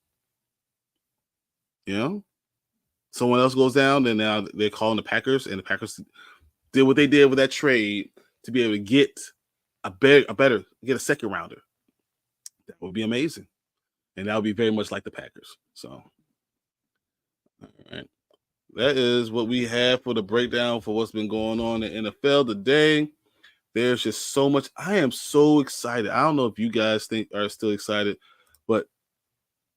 Speaker 1: Someone else goes down, and now they're calling the Packers, and the Packers did what they did with that trade to be able to get a second rounder. That would be amazing, and that would be very much like the Packers. So, all right, that is what we have for the breakdown for what's been going on in the NFL today. There's just so much. I am so excited. I don't know if you guys are still excited, but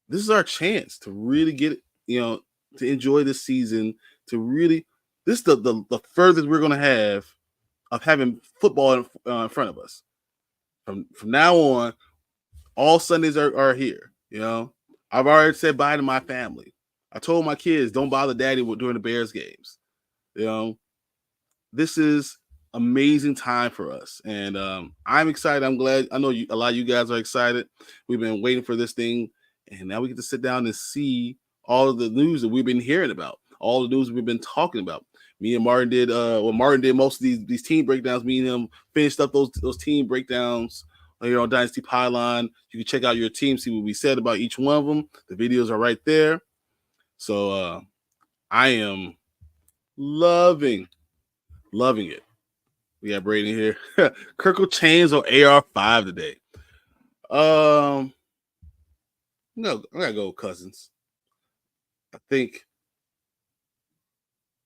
Speaker 1: this is our chance to really get to enjoy this season, this is the furthest we're going to have of having football in front of us. From now on, all Sundays are here. I've already said bye to my family. I told my kids, don't bother daddy during the Bears games. This is amazing time for us. And I'm excited. I'm glad. I know a lot of you guys are excited. We've been waiting for this thing, and now we get to sit down and see all of the news that we've been hearing about, all the news we've been talking about. Me and Martin did most of these team breakdowns. Me and him finished up those team breakdowns here on Dynasty Pylon. You can check out your team, see what we said about each one of them. The videos are right there. So I am loving it. We got Braden here. Kirkle Chains on AR5 today. No, I gotta go with Cousins. I think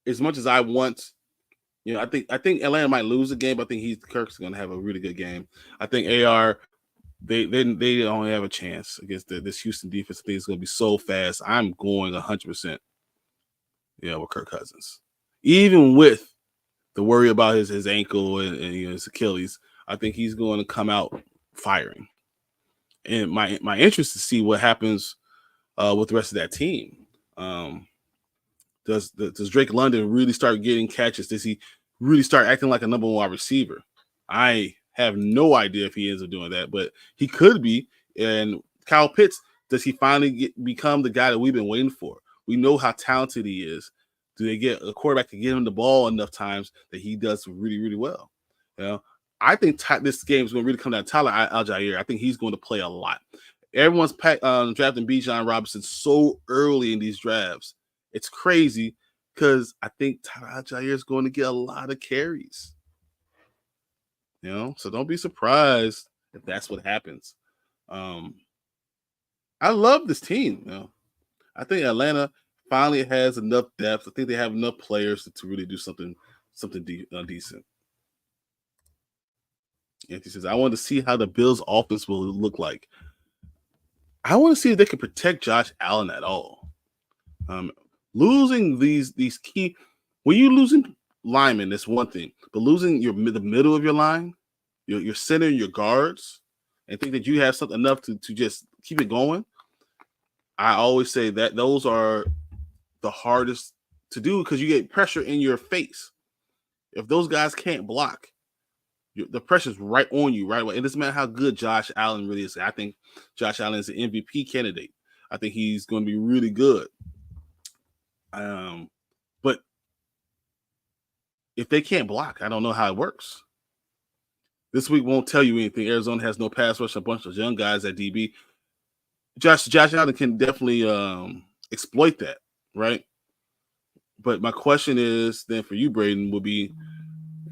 Speaker 1: as much as I want, I think Atlanta might lose the game, but I think Kirk's going to have a really good game. I think AR, they only have a chance against this Houston defense. I think it's going to be so fast. I'm going 100%, with Kirk Cousins. Even with the worry about his ankle and his Achilles. I think he's going to come out firing. And my interest to see what happens with the rest of that team. Does Drake London really start getting catches? Does he really start acting like a number one wide receiver? I have no idea if he ends up doing that, but he could be. And Kyle Pitts, does he finally become the guy that we've been waiting for? We know how talented he is. Do they get a quarterback to get him the ball enough times that he does really, really well? I think this game is going to really come down to Tyler Algier. I think he's going to play a lot. Everyone's drafting Bijan Robinson so early in these drafts. It's crazy because I think Tyler Algier is going to get a lot of carries. So don't be surprised if that's what happens. I love this team. I think Atlanta finally has enough depth. I think they have enough players to really do something decent. Anthony says, I want to see how the Bills' offense will look like. I want to see if they can protect Josh Allen at all. Losing these key, when you're losing linemen, that's one thing, but losing the middle of your line, your center, your guards, and think that you have something enough to just keep it going. I always say that those are the hardest to do because you get pressure in your face. If those guys can't block, the pressure's right on you right away. It doesn't matter how good Josh Allen really is. I think Josh Allen is an MVP candidate. I think he's going to be really good. But if they can't block, I don't know how it works. This week won't tell you anything. Arizona has no pass rush, a bunch of young guys at DB. Josh Allen can definitely exploit that, right? But my question is then for you, Braden, would be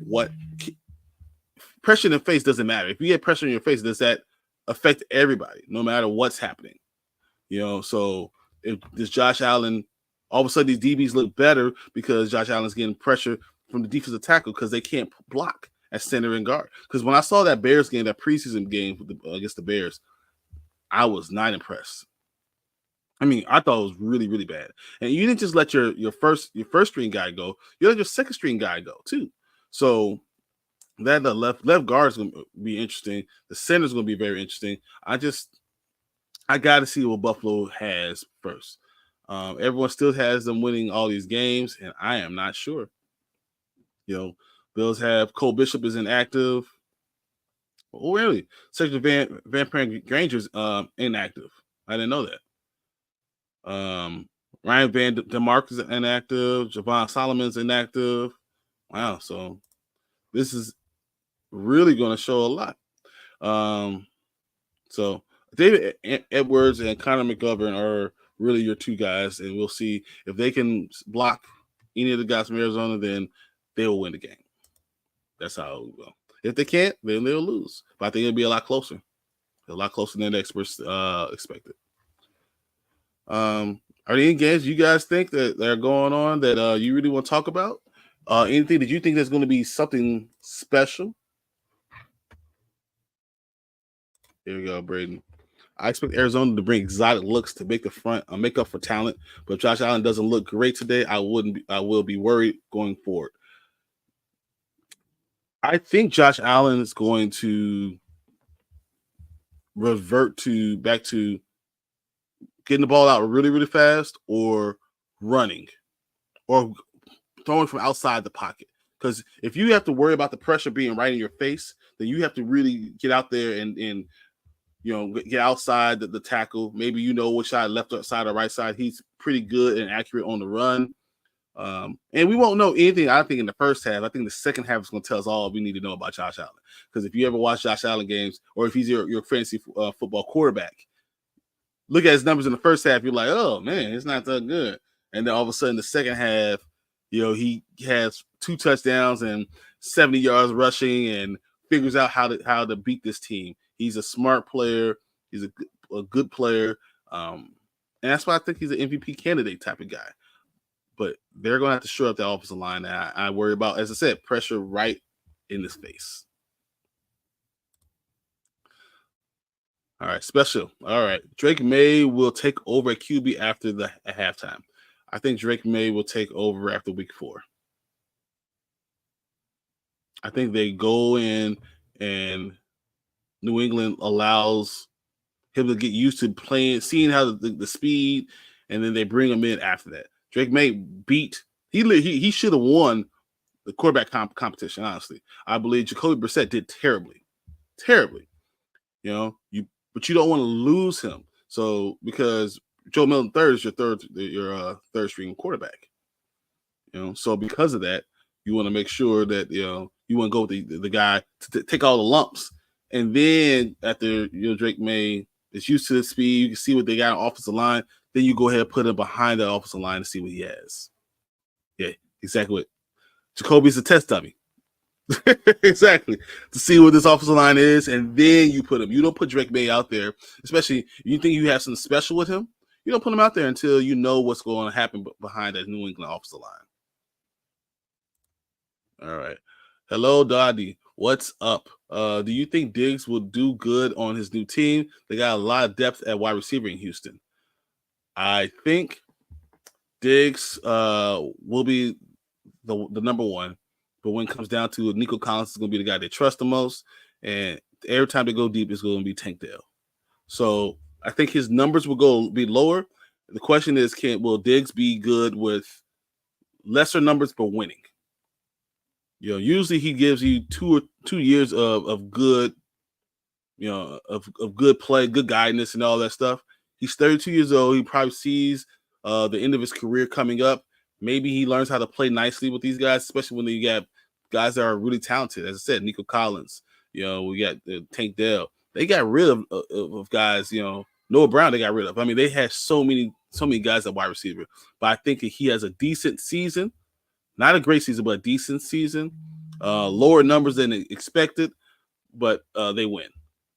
Speaker 1: what pressure in the face doesn't matter. If you get pressure in your face, does that affect everybody, no matter what's happening? So if does Josh Allen, all of a sudden these DBs look better because Josh Allen's getting pressure from the defensive tackle because they can't block at center and guard. Because when I saw that Bears game, that preseason game against the Bears, I was not impressed. I mean, I thought it was really, really bad. And you didn't just let your first string guy go. You let your second string guy go too. So that the left guard is going to be interesting. The center is going to be very interesting. I got to see what Buffalo has first. Everyone still has them winning all these games, and I am not sure. Bills have Cole Bishop is inactive. Oh, really? Secretary Van Granger's inactive. I didn't know that. Ryan Van DeMark is inactive. Javon Solomon's inactive. Wow. So this is really going to show a lot. So David Edwards and Connor McGovern are really your two guys, and we'll see if they can block any of the guys from Arizona, then they will win the game. That's how it will go. If they can't, then they'll lose. But I think it'll be a lot closer than the experts expected. Are there any games you guys think that are going on that you really want to talk about? Anything that you think there's going to be something special? Here we go, Braden. I expect Arizona to bring exotic looks to make the front make up for talent. But if Josh Allen doesn't look great today, I will be worried going forward. I think Josh Allen is going to revert back to getting the ball out really, really fast or running or throwing from outside the pocket. Because if you have to worry about the pressure being right in your face, then you have to really get out there and get outside the tackle. Maybe which side, left side or right side. He's pretty good and accurate on the run. And we won't know anything, I think, in the first half. I think the second half is going to tell us all we need to know about Josh Allen. Because if you ever watch Josh Allen games, or if he's your fantasy football quarterback, look at his numbers in the first half, you're like, oh, man, it's not that good. And then all of a sudden, the second half, he has 2 touchdowns and 70 yards rushing and figures out how to beat this team. He's a smart player. He's a good player. And that's why I think he's an MVP candidate type of guy. But they're going to have to shore up that offensive line. And I worry about, as I said, pressure right in his face. All right, special. All right. Drake May will take over at QB after the halftime. I think Drake May will take over after week 4. I think they go in and New England allows him to get used to playing, seeing how the speed, and then they bring him in after that. Drake May beat he should have won the quarterback competition. Honestly, I believe Jacoby Brissett did terribly. But you don't want to lose him. So because Joe Milton III is your third string quarterback. So because of that, you want to make sure that you want to go with the guy to take all the lumps, and then after Drake May is used to the speed, you can see what they got on offensive line. Then you go ahead and put him behind the offensive line to see what he has. Yeah, exactly. What Jacoby's a test dummy. Exactly, to see what this offensive line is, and then you put him. You don't put Drake May out there, especially you think you have something special with him. You don't put him out there until you know what's going to happen behind that New England offensive line. All right. Hello, Doddy. What's up? Do you think Diggs will do good on his new team? They got a lot of depth at wide receiver in Houston. I think Diggs will be the number one. But when it comes down to it, Nico Collins is going to be the guy they trust the most. And every time they go deep, it's going to be Tank Dell. So I think his numbers will be lower. The question is, will Diggs be good with lesser numbers but winning? Usually he gives you 2 years of good, of good play, good guidance, and all that stuff. He's 32 years old. He probably sees the end of his career coming up. Maybe he learns how to play nicely with these guys, especially when you got guys that are really talented. As I said, Nico Collins. We got Tank Dell. They got rid of guys. Noah Brown. They got rid of. I mean, they had so many guys at wide receiver. But I think that he has a decent season. Not a great season, but a decent season. Lower numbers than expected, but they win.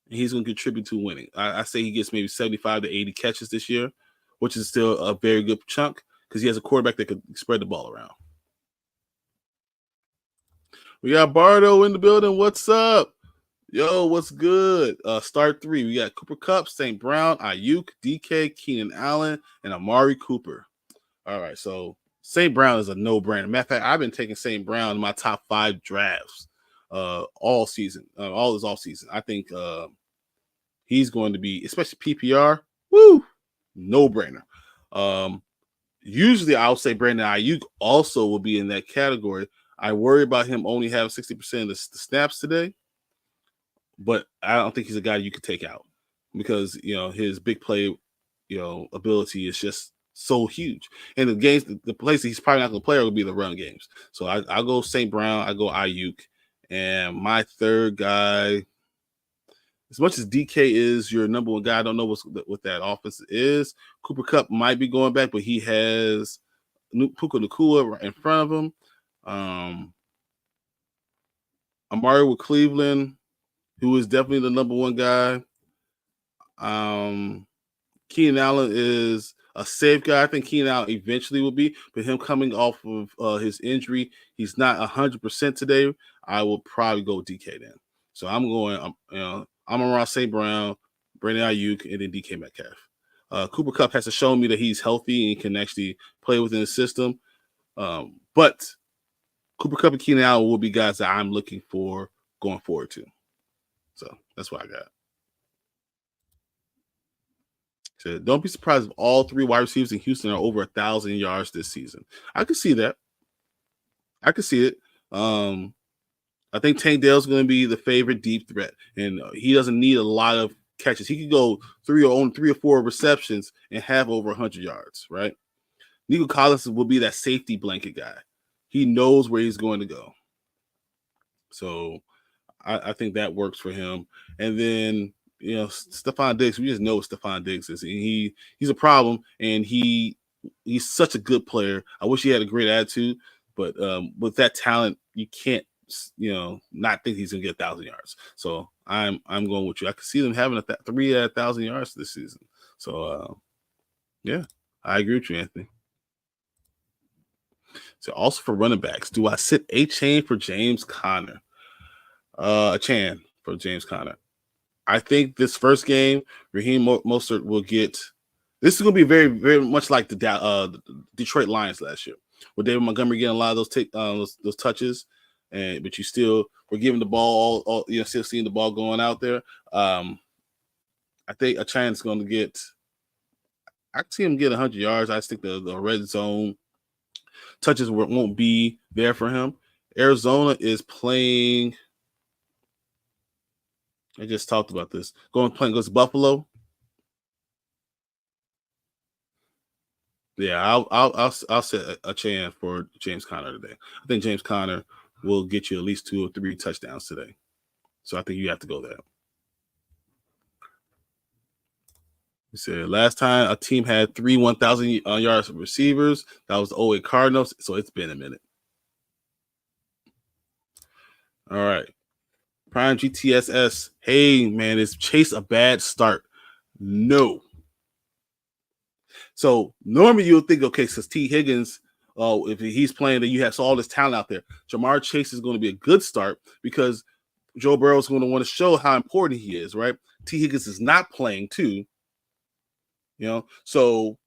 Speaker 1: And he's going to contribute to winning. I say he gets maybe 75 to 80 catches this year, which is still a very good chunk because he has a quarterback that could spread the ball around. We got Bardo in the building. What's up? Yo, what's good? Start 3. We got Cooper Kupp, St. Brown, Ayuk, DK, Keenan Allen, and Amari Cooper. All right, so St. Brown is a no-brainer. Matter of fact, I've been taking St. Brown in my top 5 drafts all season, all this off season. I think he's going to be, especially PPR, no-brainer. Usually, I'll say Brandon Ayuk also will be in that category. I worry about him only having 60% of the snaps today, but I don't think he's a guy you could take out because his big play, ability is just so huge. And the games, the places he's probably not going to play are going to be the run games. So I'll go St. Brown, I go Ayuk, and my third guy. As much as DK is your number one guy, I don't know what that offense is. Cooper Kupp might be going back, but he has Puka Nacua right in front of him. Amari with Cleveland, who is definitely the number one guy. Keenan Allen is a safe guy. I think Keenan Allen eventually will be, but him coming off of his injury, he's not 100% today. I will probably go DK then. So I'm going, I'm around St. Brown, Brandon Ayuk, and then DK Metcalf. Cooper Kupp has to show me that he's healthy and can actually play within the system. But Cooper Kupp and Keenan Allen will be guys that I'm looking for going forward to. So that's what I got. So don't be surprised if all 3 wide receivers in Houston are over 1,000 yards this season. I could see that. I could see it. I think Tank Dell's going to be the favorite deep threat, and he doesn't need a lot of catches. He could go 3 or 4 receptions and have over 100 yards, right? Nico Collins will be that safety blanket guy. He knows where he's going to go. So I think that works for him. And then, Stephon Diggs, we just know what Stephon Diggs is. And he's a problem, and he's such a good player. I wish he had a great attitude, but with that talent, you can't, not think he's going to get 1,000 yards. So I'm going with you. I could see them having 3 at 1,000 yards this season. So, yeah, I agree with you, Anthony. So also for running backs, do I sit Achane for James Conner? Achane for James Conner. I think this first game, Raheem Mostert will get. This is going to be very, very much like the Detroit Lions last year, with David Montgomery getting a lot of those touches, but you still were giving the ball all still seeing the ball going out there. I think a chance going to get. I can see him get 100 yards. I think the red zone touches won't be there for him. Arizona is playing. I just talked about this. Playing against Buffalo. Yeah, I'll set a chance for James Conner today. I think James Conner will get you at least 2 or 3 touchdowns today. So I think you have to go there. He said last time a team had 3 1,000 yards receivers. That was the 08 Cardinals. So it's been a minute. All right. Prime GTSS. Hey, man, is Chase a bad start? No. So normally you would think, okay, since T. Higgins, if he's playing, then you have all this talent out there. Jamar Chase is going to be a good start because Joe Burrow is going to want to show how important he is, right? T. Higgins is not playing too. So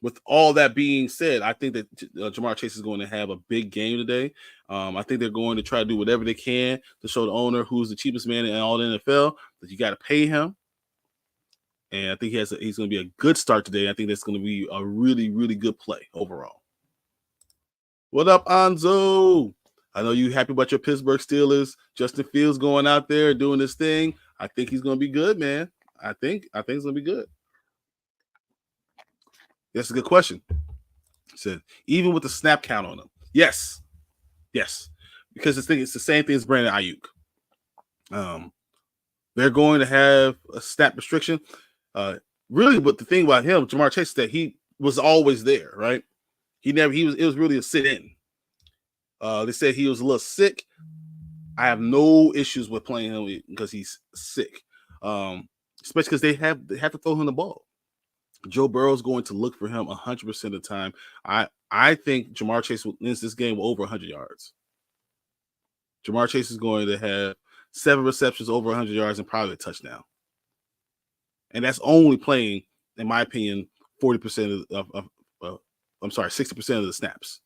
Speaker 1: with all that being said, I think that Jamar Chase is going to have a big game today. I think they're going to try to do whatever they can to show the owner who's the cheapest man in all the NFL that you got to pay him. And I think he's going to be a good start today. I think that's going to be a really, really good play overall. What up, Anzo? I know you happy about your Pittsburgh Steelers. Justin Fields going out there doing this thing. I think he's going to be good, man. I think it's going to be good. That's a good question. He said, even with the snap count on him. Yes. Because it's the same thing as Brandon Ayuk. They're going to have a snap restriction. Really, but the thing about him, Jamar Chase, is that he was always there, right? It was really a sit-in. They said he was a little sick. I have no issues with playing him because he's sick. Especially because they have to throw him the ball. Joe Burrow is going to look for him 100% of the time. I think Jamar Chase wins this game with over 100 yards. Jamar Chase is going to have 7 receptions, over 100 yards, and probably a touchdown. And that's only playing, in my opinion, 40% I'm sorry, 60% of the snaps.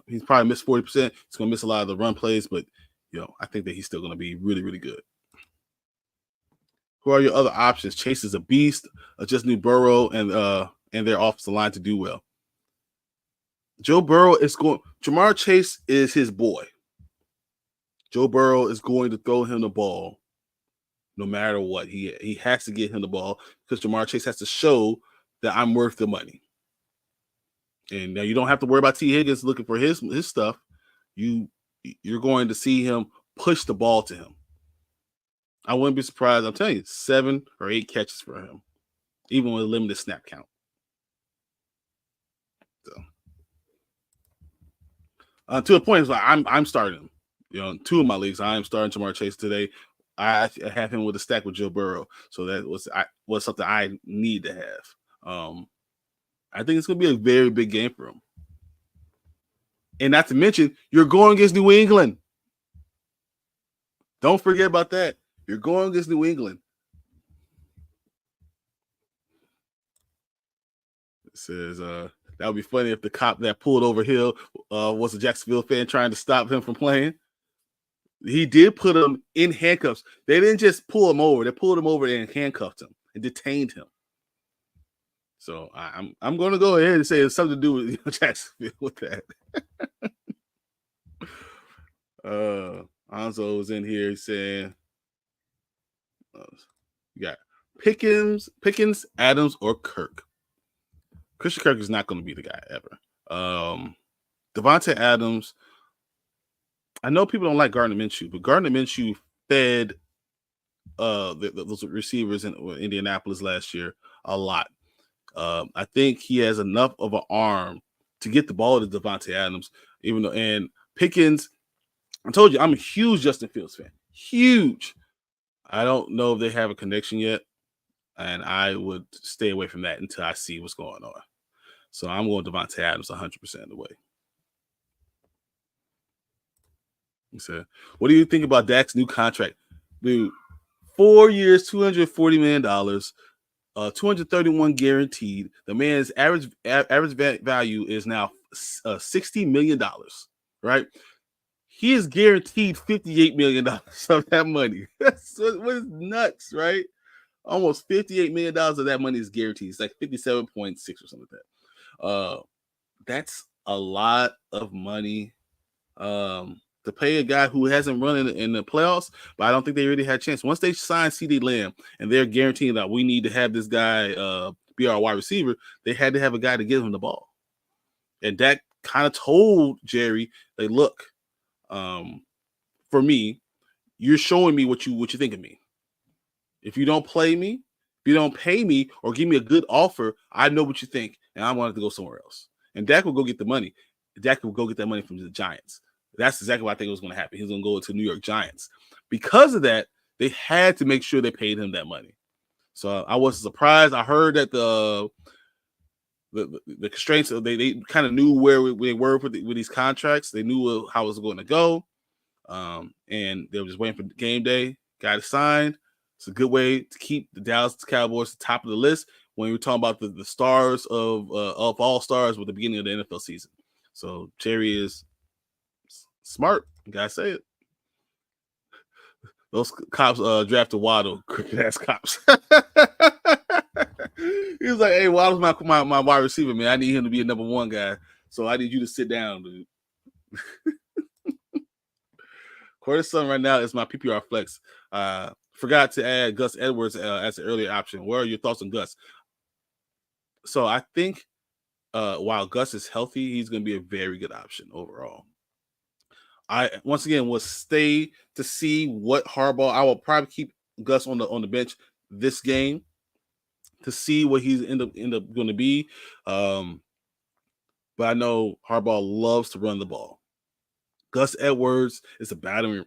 Speaker 1: He's probably missed 40%. He's going to miss a lot of the run plays, but I think that he's still going to be really, really good. Who are your other options? Chase is a beast. Just need Burrow and their offensive line to do well. Joe Burrow is going. Jamar Chase is his boy. Joe Burrow is going to throw him the ball no matter what. He has to get him the ball because Jamar Chase has to show that I'm worth the money. And now you don't have to worry about T. Higgins looking for his stuff. You're going to see him push the ball to him. I wouldn't be surprised. I'm telling you, 7 or 8 catches for him, even with a limited snap count. So, to a point, I'm starting him. 2 of my leagues, I am starting Jamar Chase today. I have him with a stack with Joe Burrow, so that was something I need to have. I think it's going to be a very big game for him. And not to mention, you're going against New England. Don't forget about that. You're going against New England. It says that would be funny if the cop that pulled over Hill was a Jacksonville fan trying to stop him from playing. He did put him in handcuffs. They didn't just pull him over. They pulled him over and handcuffed him and detained him. So I'm going to go ahead and say it's something to do with Jacksonville with that. Anzo was in here saying, you got Pickens, Adams, or Kirk. Christian Kirk is not going to be the guy ever. Devontae Adams. I know people don't like Gardner Minshew, but Gardner Minshew fed those receivers in Indianapolis last year a lot. I think he has enough of an arm to get the ball to Devontae Adams. And Pickens, I told you I'm a huge Justin Fields fan. Huge. I don't know if they have a connection yet, and I would stay away from that until I see what's going on. So I'm going Devontae Adams 100% of the way. He said, what do you think about Dak's new contract? Dude, 4 years, $240 million, 231 guaranteed. The man's average value is now $60 million, right? he is guaranteed $58 million of that money. That's what is nuts, right? Almost $58 million of that money is guaranteed. It's like 57.6 or something like that. That's a lot of money to pay a guy who hasn't run in the playoffs, but I don't think they really had a chance. Once they signed CD Lamb and they're guaranteeing that we need to have this guy be our wide receiver, they had to have a guy to give him the ball. And that kind of told Jerry, like, look, for me, you're showing me what you think of me. If you don't play me, if you don't pay me or give me a good offer, I know what you think, and I wanted to go somewhere else. And Dak will go get the money. Dak will go get that money from the Giants. That's exactly what I think was going to happen. He's going to go to New York Giants. Because of that, they had to make sure they paid him that money. So I wasn't surprised. I heard that the constraints, they kind of knew where they were with these contracts. They knew how it was going to go. And they were just waiting for game day. Got it signed. It's a good way to keep the Dallas Cowboys at the top of the list when we're talking about the stars of all stars with the beginning of the NFL season. So Jerry is smart. You gotta say it. Those cops drafted Waddle, crooked ass cops. He was like, "Hey, Waddle's my wide receiver, man. I need him to be a number one guy. So I need you to sit down, dude." Corey's son right now is my PPR flex. Forgot to add Gus Edwards as an earlier option. What are your thoughts on Gus? So I think while Gus is healthy, he's going to be a very good option overall. I once again will stay to see what Harbaugh. I will probably keep Gus on the bench this game to see what he's end up going to be. But I know Harbaugh loves to run the ball. Gus Edwards is a battering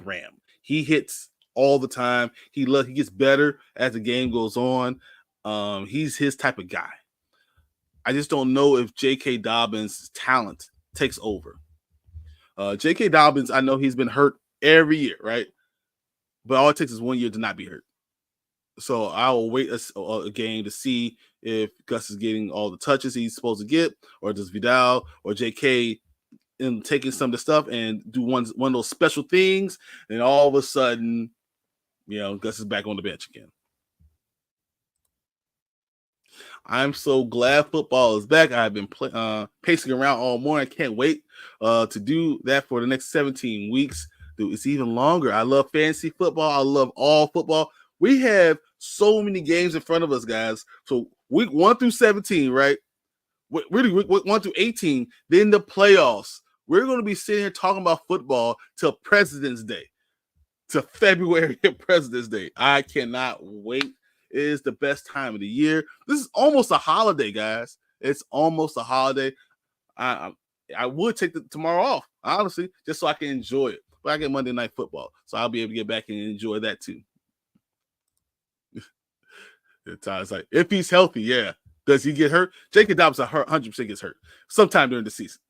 Speaker 1: ram. He hits all the time. He gets better as the game goes on. He's his type of guy. I just don't know if J.K. Dobbins' talent takes over. J.K. Dobbins, I know he's been hurt every year, right? But all it takes is 1 year to not be hurt. So I will wait a game to see if Gus is getting all the touches he's supposed to get, or does Vidal or J.K. in taking some of the stuff and do one of those special things, and all of a sudden, Gus is back on the bench again. I'm so glad football is back. I've been pacing around all morning. I can't wait to do that for the next 17 weeks. Dude, it's even longer. I love fantasy football. I love all football. We have so many games in front of us, guys. So week 1 through 17, right? Really, week 1 through 18, then the playoffs. We're going to be sitting here talking about football till President's Day, to February President's Day. I cannot wait. It is the best time of the year. This is almost a holiday, guys. It's almost a holiday. I would take tomorrow off, honestly, just so I can enjoy it. But I get Monday Night Football, so I'll be able to get back and enjoy that too. Ty's like, if he's healthy, yeah. Does he get hurt? J.K. Dobbins 100% gets hurt sometime during the season.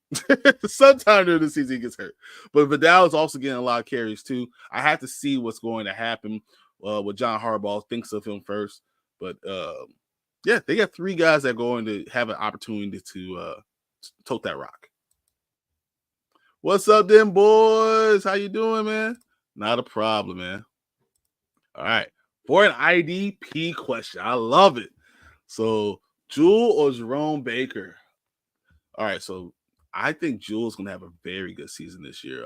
Speaker 1: Sometime during the season he gets hurt. But Vidal is also getting a lot of carries too. I have to see what's going to happen. What John Harbaugh thinks of him first. But yeah, they got 3 guys that are going to have an opportunity to tote that rock. What's up, them boys? How you doing, man? Not a problem, man. All right. For an IDP question. I love it. So, Jewel or Jerome Baker? All right, so I think Jewel's going to have a very good season this year.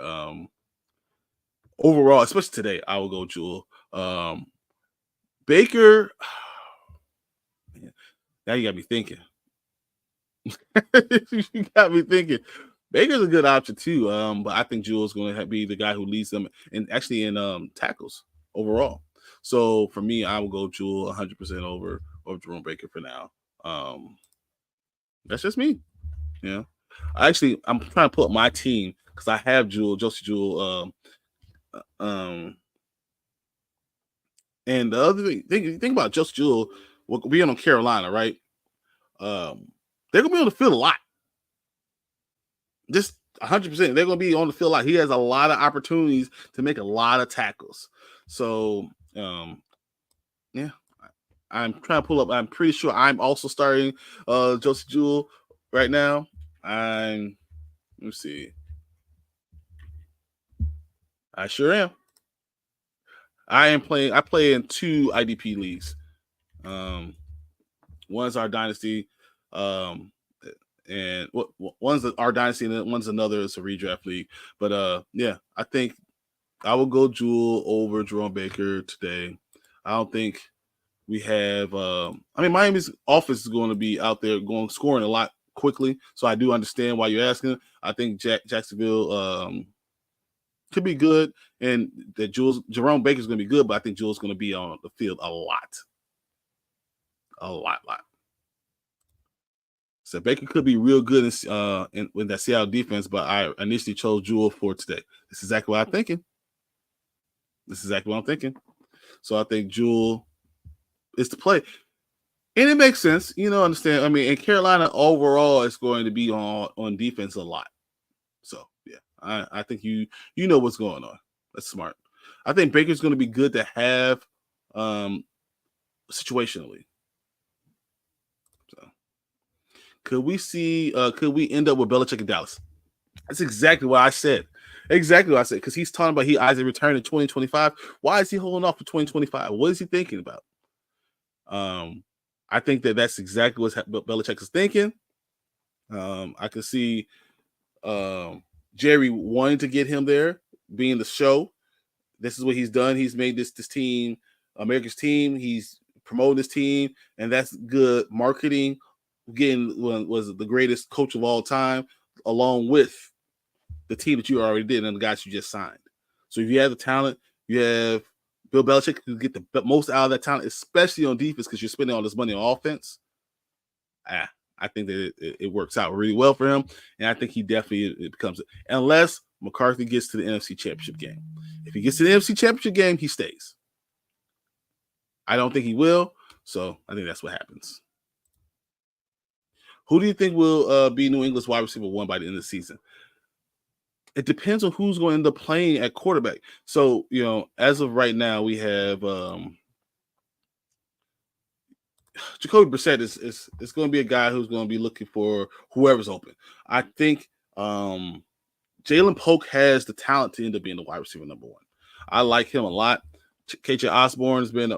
Speaker 1: Overall, especially today, I will go Jewel. Baker, man, now you got me thinking. You got me thinking. Baker's a good option too, but I think Jewel's going to be the guy who leads them in tackles overall. So for me, I will go Jewel 100% over Jerome Baker for now. That's just me. Yeah. I'm trying to pull up my team because I have Josie Jewel. And the other thing, think about Josie Jewel being on Carolina, right? They're gonna be on the field a lot. Just 100%. They're gonna be on the field a lot. He has a lot of opportunities to make a lot of tackles. So yeah. I'm trying to pull up. I'm pretty sure I'm also starting Josie Jewel right now. Let me see. I sure am. I play in 2 IDP leagues. One's our dynasty, and one's our dynasty, and one's another. It's a redraft league. But yeah, I think I will go Jewel over Jerome Baker today. I don't think we have. Miami's offense is going to be out there scoring a lot quickly. So I do understand why you're asking. I think Jacksonville could be good, and that Jerome Baker's going to be good, but I think Jewel's going to be on the field a lot. So Baker could be real good in that Seattle defense, but I initially chose Jewel for today. This is exactly what I'm thinking. So I think Jewel is the play. And it makes sense, understand. And Carolina overall is going to be on defense a lot. So yeah, I think you know what's going on. That's smart. I think Baker's going to be good to have situationally. So could we end up with Belichick in Dallas? That's exactly what I said. Because he's talking about he either return in 2025. Why is he holding off for 2025? What is he thinking about? I think that's exactly what Belichick is thinking. I can see Jerry wanting to get him there, being the show. This is what he's done. He's made this team America's team. He's promoting this team, and that's good marketing. Again, was the greatest coach of all time, along with the team that you already did and the guys you just signed. So if you have the talent, you have Bill Belichick who get the most out of that talent, especially on defense, because you're spending all this money on offense. I think that it works out really well for him, and I think he definitely becomes it. Unless McCarthy gets to the NFC Championship game. If he gets to the NFC Championship game, he stays. I don't think he will, so I think that's what happens. Who do you think will be New England's wide receiver 1 by the end of the season? It depends on who's going to end up playing at quarterback. So, as of right now, we have Jacoby Brissett is going to be a guy who's going to be looking for whoever's open. I think Jalen Polk has the talent to end up being the wide receiver number 1. I like him a lot. KJ Osborne has been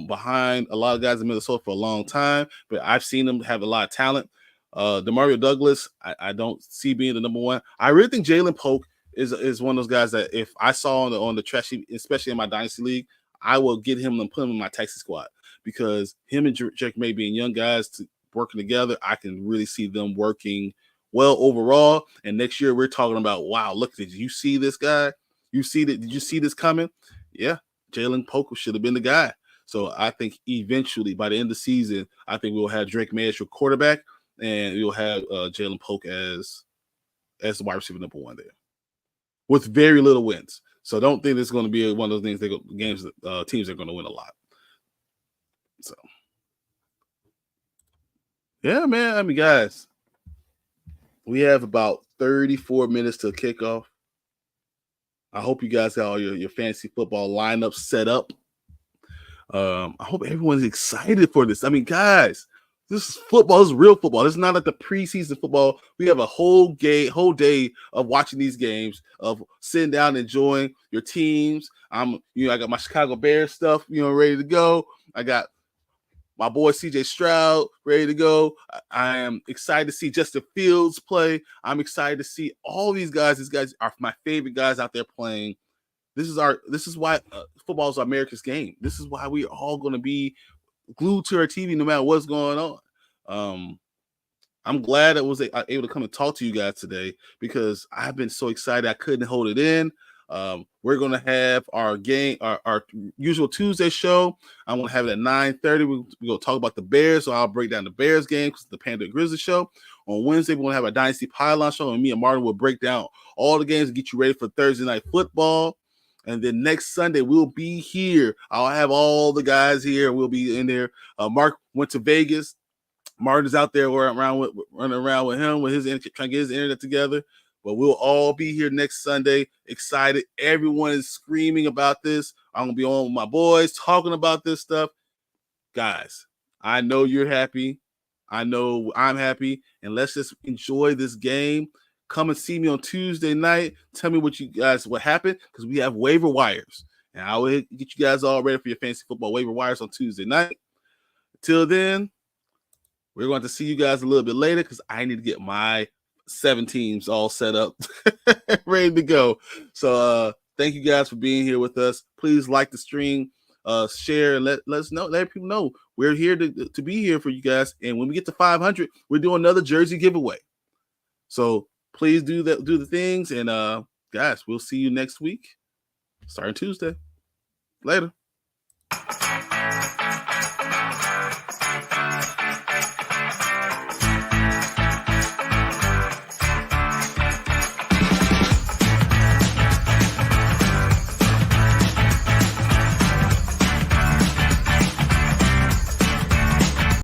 Speaker 1: behind a lot of guys in Minnesota for a long time, but I've seen him have a lot of talent. Demario Douglas, I don't see being the number 1. I really think Jalen Polk is one of those guys that if I saw on the trash sheet, especially in my dynasty league, I will get him and put him in my taxi squad, because him and Jake May being young guys working together, I can really see them working well overall. And next year we're talking about, wow, look, did you see this guy? Did you see this coming? Yeah, Jalen Polk should have been the guy. So I think eventually by the end of the season, I think we'll have Drake May as your quarterback, and we'll have Jalen Polk as the wide receiver number 1 there, with very little wins. So don't think it's going to be one of those things games that teams are going to win a lot. So yeah, man. Guys, we have about 34 minutes to kick off. I hope you guys got all your fantasy football lineups set up. I hope everyone's excited for this. Guys, this is football. This is real football. This is not like the preseason football. We have a whole day of watching these games, of sitting down and enjoying your teams. I got my Chicago Bears stuff, ready to go. I got my boy CJ Stroud ready to go. I am excited to see Justin Fields play. I'm excited to see all these guys. These guys are my favorite guys out there playing. This is why football is America's game. This is why we are all going to be glued to our TV no matter what's going on. I'm glad I was able to come and talk to you guys today, because I've been so excited I couldn't hold it in. We're going to have our game, our usual Tuesday show. I'm going to have it at 9:30. We're going to talk about the Bears, so I'll break down the Bears game, because the Panda Grizzly show. On Wednesday, we're going to have a Dynasty Pylon show, and me and Martin will break down all the games and get you ready for Thursday Night Football. And then next Sunday, we'll be here. I'll have all the guys here. We'll be in there. Mark went to Vegas. Martin's out there running around with him, trying to get his internet together. But we'll all be here next Sunday, excited. Everyone is screaming about this. I'm going to be on with my boys talking about this stuff. Guys, I know you're happy. I know I'm happy. And let's just enjoy this game. come and see me on Tuesday night. Tell me what happened, because we have waiver wires. And I will get you guys all ready for your fantasy football waiver wires on Tuesday night. Till then, we're going to see you guys a little bit later, because I need to get my 7 teams all set up, ready to go. So thank you guys for being here with us. Please like the stream, share, and let us know. Let people know we're here to be here for you guys. And when we get to 500, we're doing another jersey giveaway. So please do the things. And guys, we'll see you next week, starting Tuesday. Later.